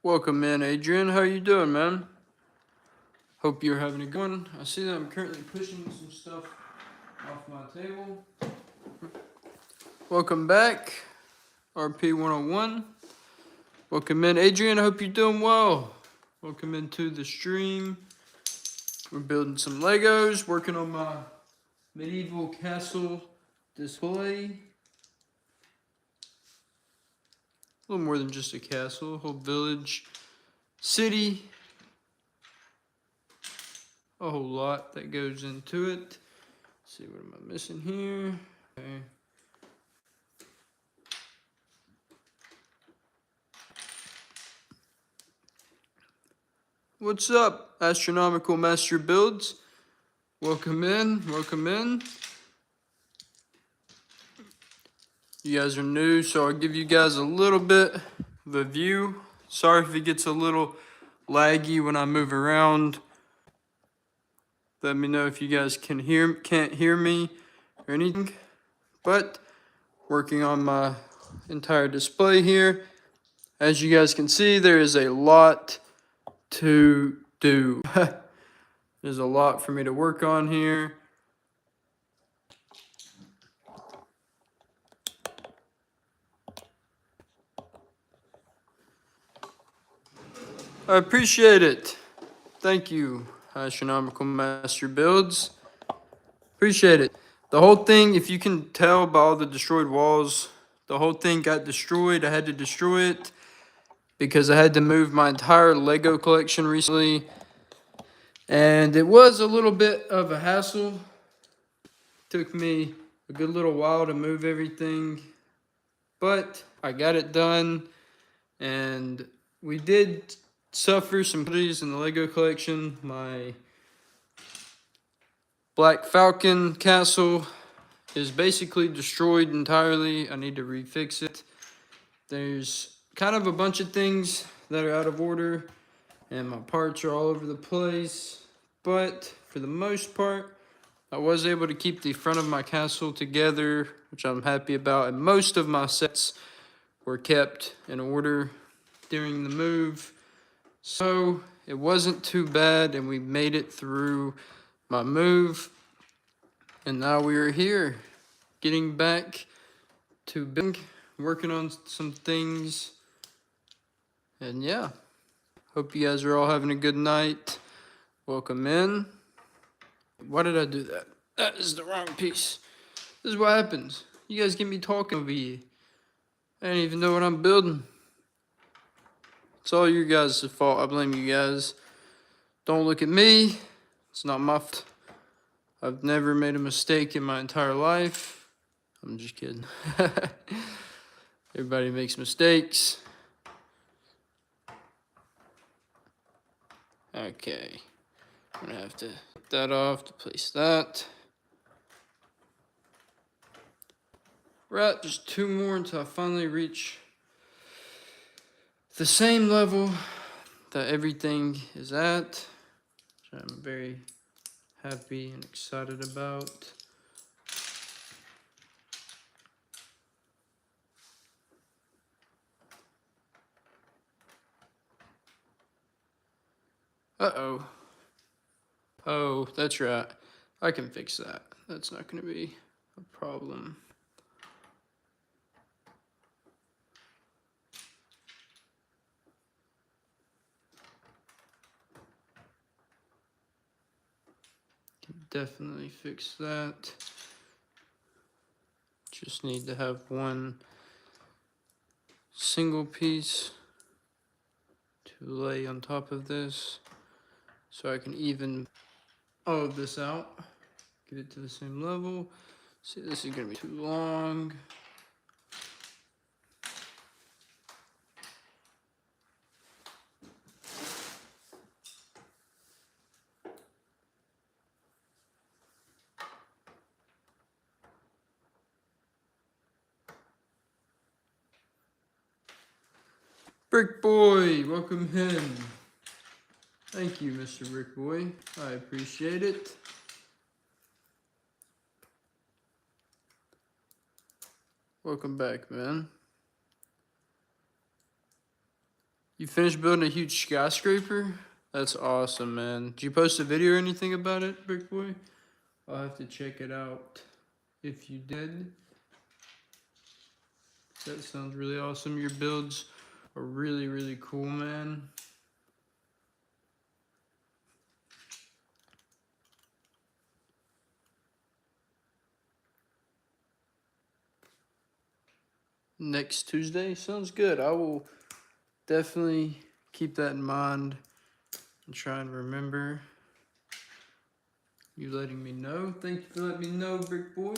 Welcome in, Adrian. How you doing, man? Hope you're having a good one. I see that I'm currently pushing some stuff off my table. Welcome back, RP101. Welcome in, Adrian. I hope you're doing well. Welcome into the stream. We're building some Legos, working on my medieval castle display. A little more than just a castle, a whole village, city. A whole lot that goes into it. Let's see, what am I missing here? Okay. What's up, Astronomical Master Builds? Welcome in, welcome in. You guys are new, so I'll give you guys a little bit of a view. Sorry if it gets a little laggy when I move around. Let me know if you guys can't hear me or anything. But working on my entire display here. As you guys can see, there is a lot to do. There's a lot for me to work on here. I appreciate it. Thank you, Astronomical Master Builds. Appreciate it. The whole thing, if you can tell by all the destroyed walls, the whole thing got destroyed. I had to destroy it because I had to move my entire Lego collection recently. And it was a little bit of a hassle. Took me a good little while to move everything, but I got it done. And we did suffer some penalties in the Lego collection. My Black Falcon castle is basically destroyed entirely. I need to refix it. There's kind of a bunch of things that are out of order, and my parts are all over the place. But for the most part, I was able to keep the front of my castle together, which I'm happy about. And most of my sets were kept in order during the move. So it wasn't too bad, and we made it through my move. And now we are here, getting back to building, working on some things. And yeah, hope you guys are all having a good night. Welcome in. Why did I do that? That is the wrong piece. This is what happens. You guys get me talking over here. I don't even know what I'm building. It's all you guys' fault. I blame you guys. Don't look at me. It's not my fault. I've never made a mistake in my entire life. I'm just kidding. Everybody makes mistakes. Okay. I'm gonna have to take that off to place that. Right, just 2 more until I finally reach the same level that everything is at, which I'm very happy and excited about. Uh-oh. Oh, that's right. I can fix that. That's not going to be a problem. Can definitely fix that. Just need to have one single piece to lay on top of this so I can even all of this out, get it to the same level. See, this is gonna be too long. Brick Boy, welcome in. Thank you, Mr. Brick Boy. I appreciate it. Welcome back, man. You finished building a huge skyscraper? That's awesome, man. Did you post a video or anything about it, Brick Boy? I'll have to check it out if you did. That sounds really awesome. Your builds are really, really cool, man. Next Tuesday? Sounds good. I will definitely keep that in mind and try and remember you letting me know. Thank you for letting me know, Brick Boy.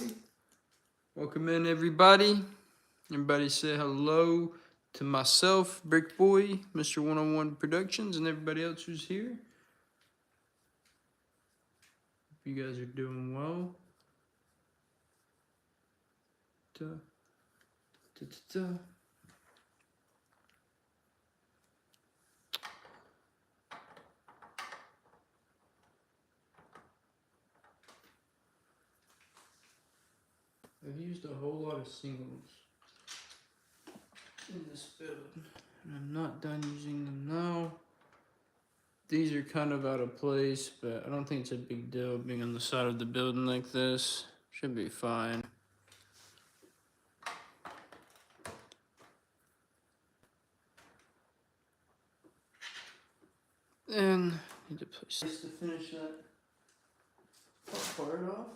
Welcome in, everybody. Everybody say hello to myself, Brick Boy, Mr. 101 Productions, and everybody else who's here. Hope you guys are doing well. Da, da, da, da. I've used a whole lot of singles in this build, and I'm not done using them now. These are kind of out of place, but I don't think it's a big deal being on the side of the building like this. Should be fine. And need to place this to finish that top part off.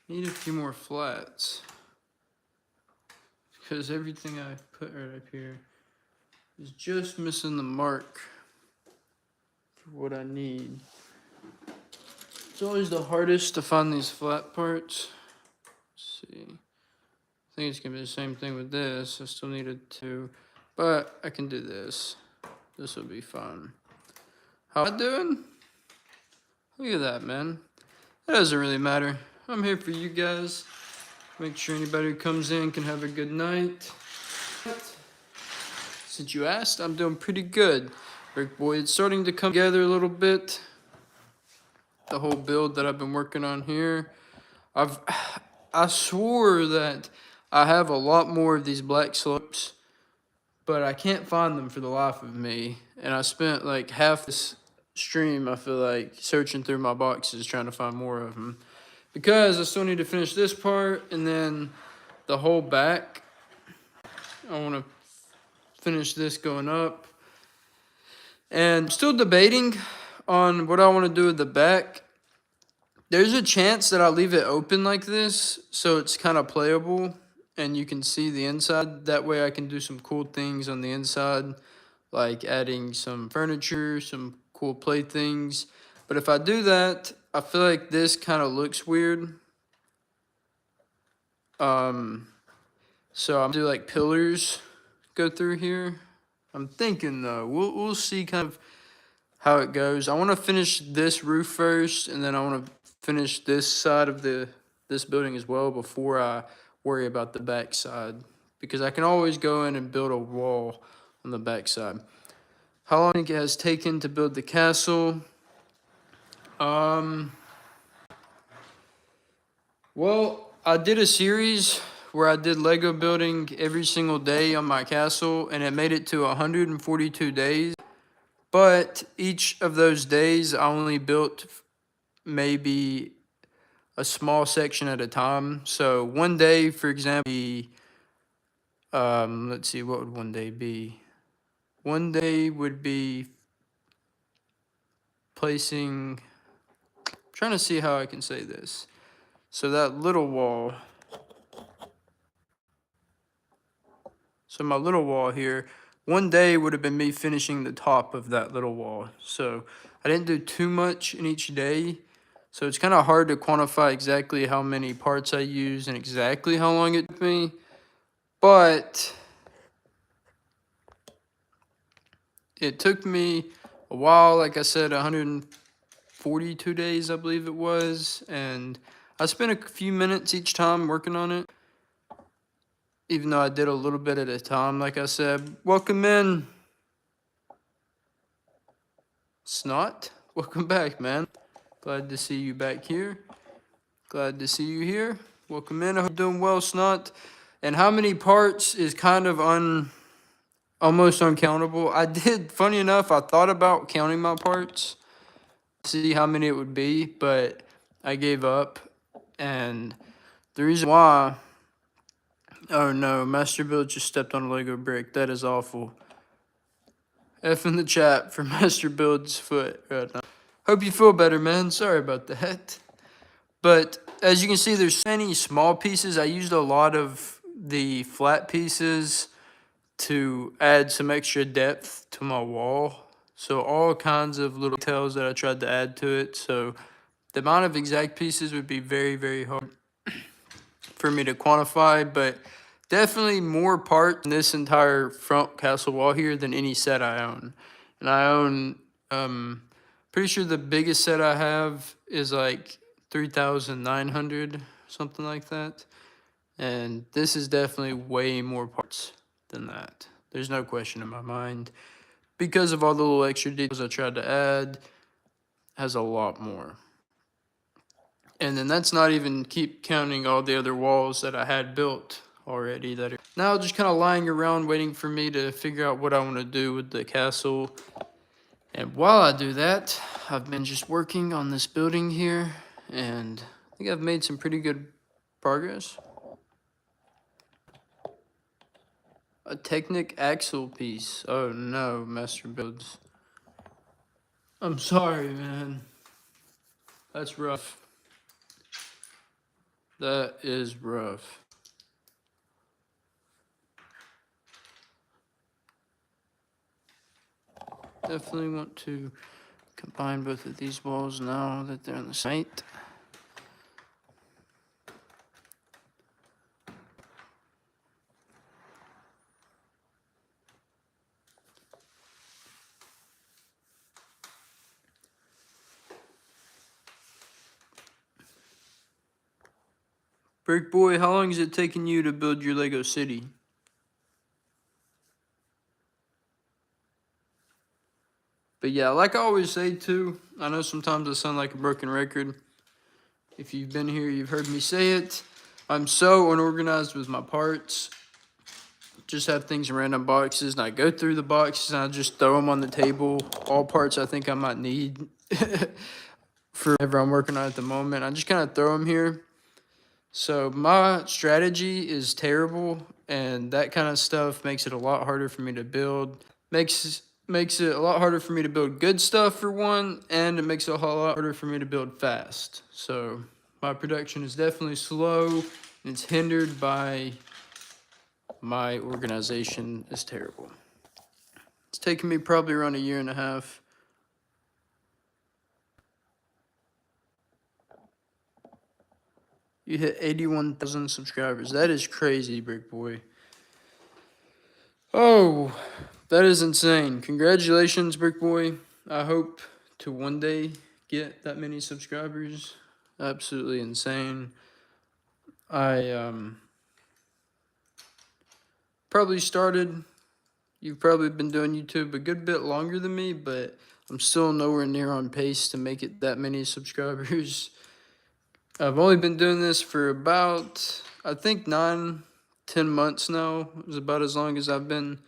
Need a few more flats because everything I put right up here is just missing the mark for what I need. It's always the hardest to find these flat parts. Let's see. I think it's gonna be the same thing with this. I still needed to, but I can do this. This will be fun. How am I doing? Look at that, man. That doesn't really matter. I'm here for you guys. Make sure anybody who comes in can have a good night. But since you asked, I'm doing pretty good. Brick Boy, it's starting to come together a little bit. The whole build that I've been working on here. I swore that I have a lot more of these black slopes, but I can't find them for the life of me. And I spent like half this stream, I feel like, searching through my boxes trying to find more of them. Because I still need to finish this part and then the whole back. I want to finish this going up. And I'm still debating on what I want to do with the back. There's a chance that I'll leave it open like this so it's kind of playable and you can see the inside. That way I can do some cool things on the inside, like adding some furniture, some cool playthings. But if I do that, I feel like this kind of looks weird. So I'm gonna do like pillars go through here. I'm thinking though, we'll see kind of how it goes. I want to finish this roof first, and then I want to finish this side of this building as well before I worry about the back side, because I can always go in and build a wall on the back side. How long do you think it has taken to build the castle? Well, I did a series where I did Lego building every single day on my castle, and it made it to 142 days. But each of those days, I only built maybe a small section at a time. So one day, for example, let's see, what would one day be? One day would be placing, I'm trying to see how I can say this. So that little wall, so my little wall here, one day would have been me finishing the top of that little wall. So I didn't do too much in each day. So it's kind of hard to quantify exactly how many parts I use and exactly how long it took me. But it took me a while, like I said, 142 days, I believe it was. And I spent a few minutes each time working on it, even though I did a little bit at a time, like I said. Welcome in. Snot, welcome back, man. Glad to see you back here. Glad to see you here. Welcome in. I hope you're doing well, Snot. And how many parts is kind of almost uncountable. I did, funny enough, I thought about counting my parts, see how many it would be, but I gave up. And the reason why, oh no, Master Build just stepped on a Lego brick. That is awful. F in the chat for Master Build's foot right now. Hope you feel better, man. Sorry about that. But as you can see, there's many small pieces. I used a lot of the flat pieces to add some extra depth to my wall. So all kinds of little details that I tried to add to it. So the amount of exact pieces would be very, very hard for me to quantify, but definitely more parts in this entire front castle wall here than any set I own. And I own, pretty sure the biggest set I have is like 3,900, something like that. And this is definitely way more parts than that. There's no question in my mind. Because of all the little extra details I tried to add, has a lot more. And then that's not even keep counting all the other walls that I had built already that are now just kind of lying around waiting for me to figure out what I want to do with the castle. And while I do that, I've been just working on this building here, and I think I've made some pretty good progress. A Technic axle piece. Oh no, Master Builds. I'm sorry, man. That's rough. That is rough. Definitely want to combine both of these walls now that they're on the site. Brick Boy, how long is it taking you to build your Lego city? But yeah, like I always say too, I know sometimes I sound like a broken record. If you've been here, you've heard me say it. I'm so unorganized with my parts. Just have things in random boxes, and I go through the boxes and I just throw them on the table. All parts I think I might need for whatever I'm working on at the moment. I just kind of throw them here. So my strategy is terrible, and that kind of stuff makes it a lot harder for me to build. Makes it a lot harder for me to build good stuff for one, and it makes it a whole lot harder for me to build fast. So my production is definitely slow, and it's hindered by my organization is terrible. It's taken me probably around 1.5 years. You hit 81,000 subscribers. That is crazy, Brick Boy. Oh, that is insane. Congratulations, Brick Boy. I hope to one day get that many subscribers. Absolutely insane. I probably started, you've probably been doing YouTube a good bit longer than me, but I'm still nowhere near on pace to make it that many subscribers. I've only been doing this for about, I think 9-10 months now. It was about as long as I've been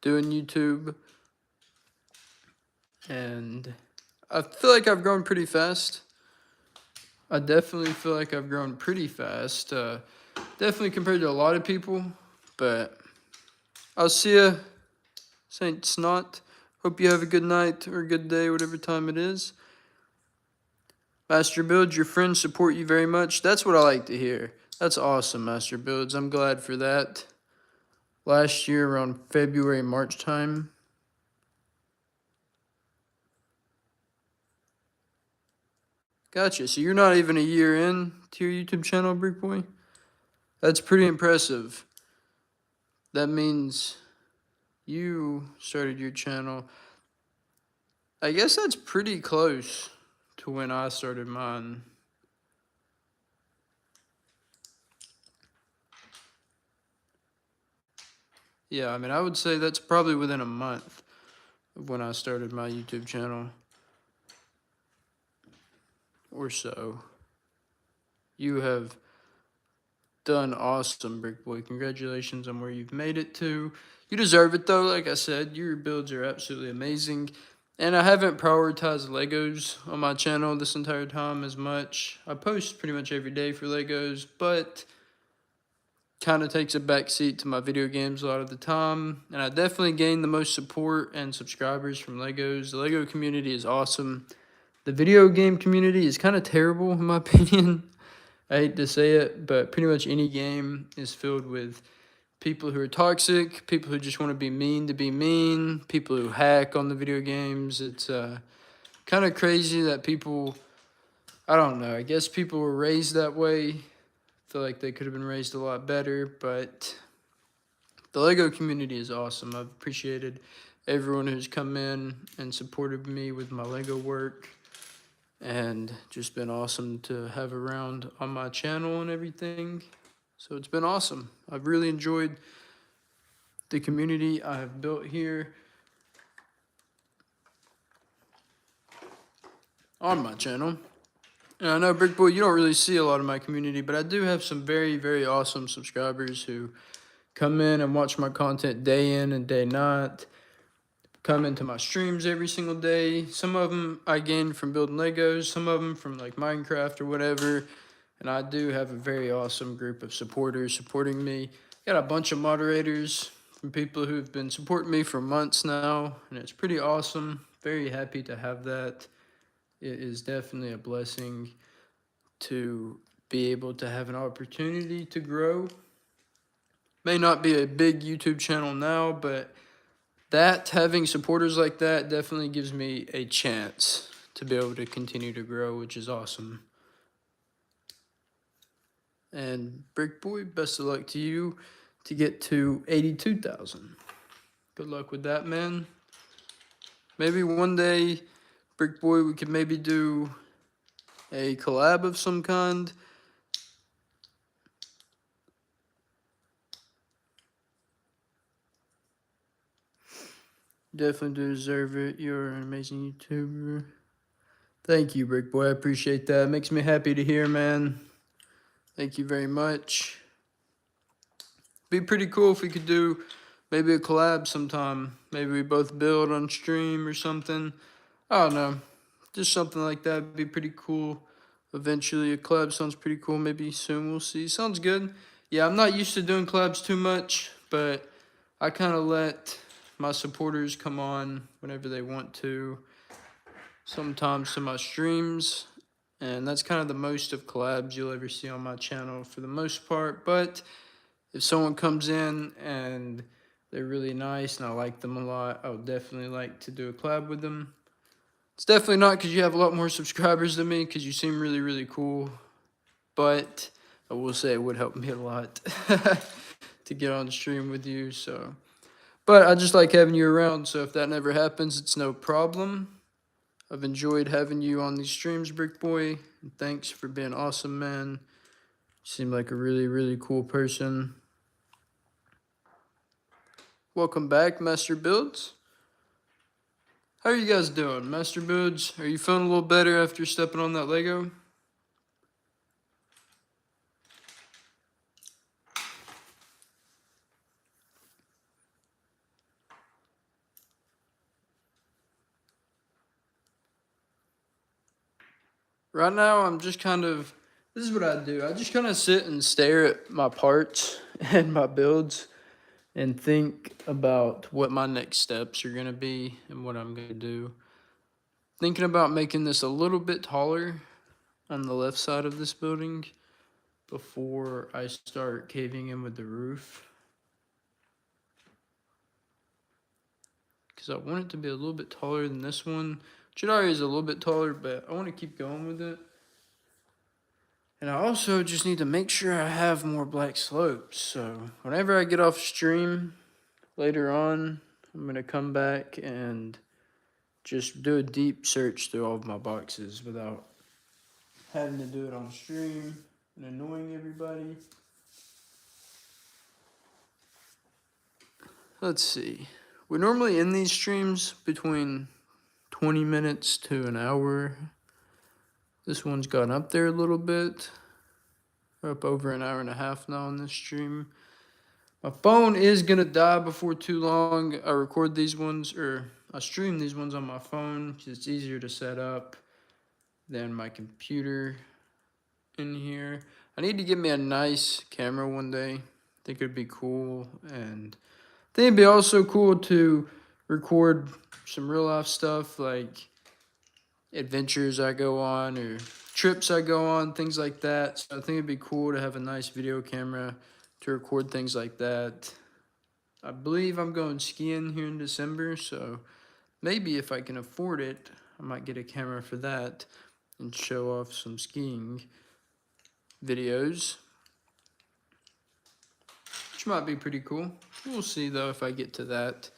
doing YouTube. And I feel like I've grown pretty fast. I definitely feel like I've grown pretty fast. Definitely compared to a lot of people. But I'll see ya, Saint Snot. Hope you have a good night or a good day, whatever time it is. Master Builds, your friends support you very much. That's what I like to hear. That's awesome, Master Builds. I'm glad for that. Last year, around February, March time. Gotcha. So you're not even 1 year in to your YouTube channel, Brick Boy? That's pretty impressive. That means you started your channel. I guess that's pretty close to when I started mine. Yeah, I mean, I would say that's probably within a month of when I started my YouTube channel. or so. You have done awesome, Brick Boy. Congratulations on where you've made it to. You deserve it though. Like I said, your builds are absolutely amazing. And I haven't prioritized Legos on my channel this entire time as much. I post pretty much every day for Legos, but kind of takes a backseat to my video games a lot of the time. And I definitely gained the most support and subscribers from Legos. The Lego community is awesome. The video game community is kind of terrible in my opinion. I hate to say it, but pretty much any game is filled with people who are toxic, people who just want to be mean, people who hack on the video games. It's kind of crazy that people, I don't know, I guess people were raised that way. I feel like they could have been raised a lot better, but the Lego community is awesome. I've appreciated everyone who's come in and supported me with my Lego work, and just been awesome to have around on my channel and everything. So it's been awesome. I've really enjoyed the community I have built here on my channel. And I know, Brick Boy, you don't really see a lot of my community, but I do have some very, very awesome subscribers who come in and watch my content day in and day night, come into my streams every single day. Some of them I gained from building Legos, some of them from like Minecraft or whatever. And I do have a very awesome group of supporters supporting me. Got a bunch of moderators from people who've been supporting me for months now, and it's pretty awesome. Very happy to have that. It is definitely a blessing to be able to have an opportunity to grow. May not be a big YouTube channel now, but having supporters like that definitely gives me a chance to be able to continue to grow, which is awesome. And Brick Boy, best of luck to you to get to 82,000. Good luck with that, man. Maybe one day, Brick Boy, we could maybe do a collab of some kind. Definitely do deserve it. You're an amazing YouTuber. Thank you, Brick Boy. I appreciate that. It makes me happy to hear, man. Thank you very much. Be pretty cool if we could do maybe a collab sometime. Maybe we both build on stream or something. I don't know. Just something like that would be pretty cool. Eventually, a collab sounds pretty cool. Maybe soon, we'll see. Sounds good. Yeah, I'm not used to doing collabs too much, but I kind of let my supporters come on whenever they want to, sometimes to my streams, and that's kind of the most of collabs you'll ever see on my channel for the most part. But if someone comes in and they're really nice and I like them a lot, I would definitely like to do a collab with them. It's definitely not because you have a lot more subscribers than me, because you seem really, really cool, but I will say it would help me a lot to get on stream with you. So, but I just like having you around, so if that never happens, it's no problem. I've enjoyed having you on these streams, Brick Boy, and thanks for being awesome, man. You seem like a really, really cool person. Welcome back, Master Builds. How are you guys doing, Master Builds? Are you feeling a little better after stepping on that Lego? Right now, I'm just kind of, this is what I do. I just kind of sit and stare at my parts and my builds and think about what my next steps are going to be and what I'm going to do. Thinking about making this a little bit taller on the left side of this building before I start caving in with the roof, because I want it to be a little bit taller than this one, which it already is a little bit taller, but I want to keep going with it. And I also just need to make sure I have more black slopes. So whenever I get off stream later on, I'm going to come back and just do a deep search through all of my boxes without having to do it on stream and annoying everybody. Let's see. We're normally in these streams between 20 minutes to an hour. This one's gone up there a little bit. We're up over an hour and a half now on this stream. My phone is gonna die before too long. I record these ones, or I stream these ones on my phone because it's easier to set up than my computer in here. I need to get me a nice camera one day. I think it'd be cool, and I think it'd be also cool to record some real life stuff like adventures I go on or trips I go on, things like that. So I think it'd be cool to have a nice video camera to record things like that. I believe I'm going skiing here in December, so maybe if I can afford it, I might get a camera for that and show off some skiing videos, which might be pretty cool. We'll see though if I get to that.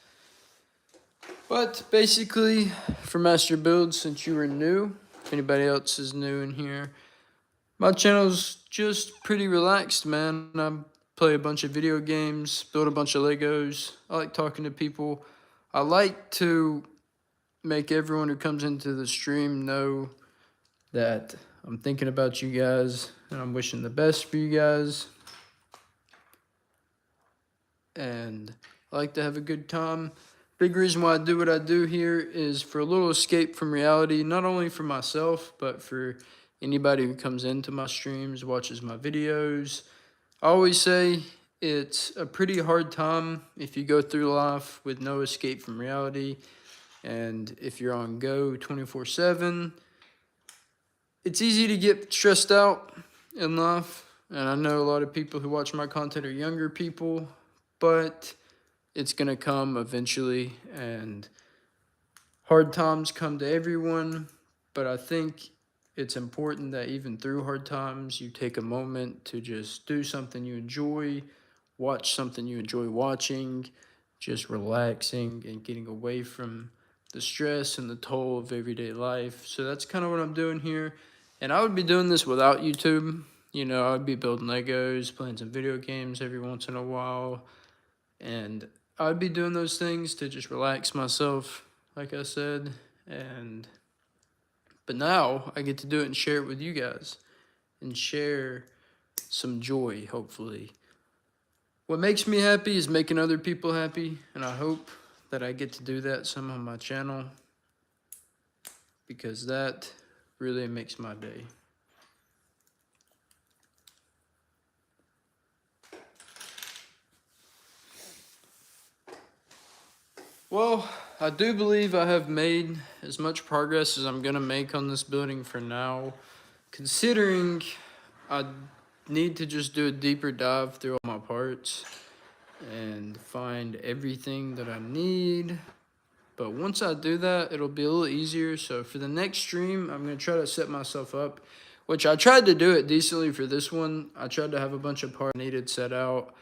But basically, for Master Builds, since you were new, if anybody else is new in here, my channel's just pretty relaxed, man. I play a bunch of video games, build a bunch of Legos. I like talking to people. I like to make everyone who comes into the stream know that I'm thinking about you guys and I'm wishing the best for you guys. And I like to have a good time. Big reason why I do what I do here is for a little escape from reality, not only for myself, but for anybody who comes into my streams, watches my videos. I always say it's a pretty hard time if you go through life with no escape from reality, and if you're on go 24/7. It's easy to get stressed out in life, and I know a lot of people who watch my content are younger people, but it's going to come eventually, and hard times come to everyone, but I think it's important that even through hard times, you take a moment to just do something you enjoy, watch something you enjoy watching, just relaxing and getting away from the stress and the toll of everyday life. So that's kind of what I'm doing here. And I would be doing this without YouTube. You know, I'd be building Legos, playing some video games every once in a while, and I'd be doing those things to just relax myself, like I said. But now I get to do it and share it with you guys and share some joy, hopefully. What makes me happy is making other people happy, and I hope that I get to do that some on my channel, because that really makes my day. Well, I do believe I have made as much progress as I'm going to make on this building for now, considering I need to just do a deeper dive through all my parts and find everything that I need. But once I do that, it'll be a little easier. So for the next stream, I'm going to try to set myself up, which I tried to do it decently for this one. I tried to have a bunch of parts needed set out,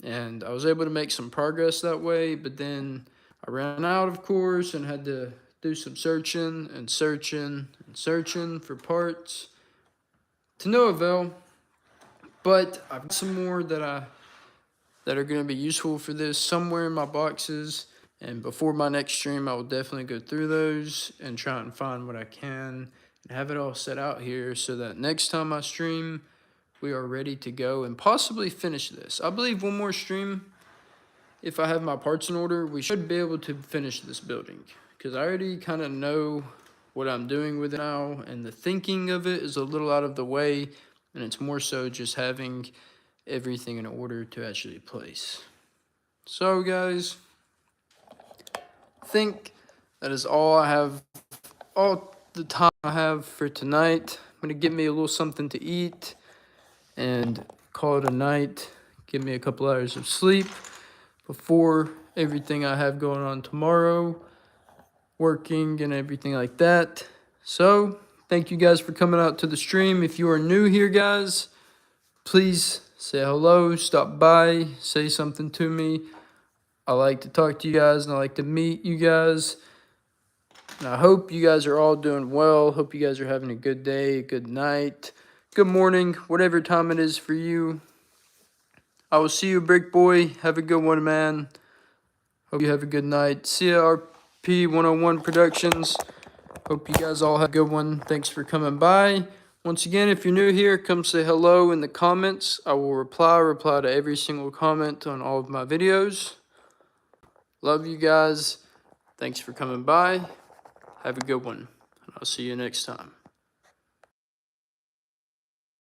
and I was able to make some progress that way, but then I ran out, of course, and had to do some searching and searching and searching for parts to no avail. But I've got some more that are going to be useful for this somewhere in my boxes. And before my next stream, I will definitely go through those and try and find what I can and have it all set out here so that next time I stream, we are ready to go and possibly finish this. I believe one more stream, if I have my parts in order, we should be able to finish this building, because I already kind of know what I'm doing with it now, and the thinking of it is a little out of the way, and it's more so just having everything in order to actually place. So guys, I think that is all the time I have for tonight. I'm gonna get me a little something to eat and call it a night. Give me a couple hours of sleep before everything I have going on tomorrow, working and everything like that. So thank you guys for coming out to the stream. If you are new here, guys, please say hello, stop by, say something to me. I like to talk to you guys and I like to meet you guys. And I hope you guys are all doing well. Hope you guys are having a good day, a good night, good morning, whatever time it is for you. I will see you, Brick Boy. Have a good one, man. Hope you have a good night. See ya, RP101 Productions. Hope you guys all have a good one. Thanks for coming by. Once again, if you're new here, come say hello in the comments. I will reply to every single comment on all of my videos. Love you guys. Thanks for coming by. Have a good one. I'll see you next time.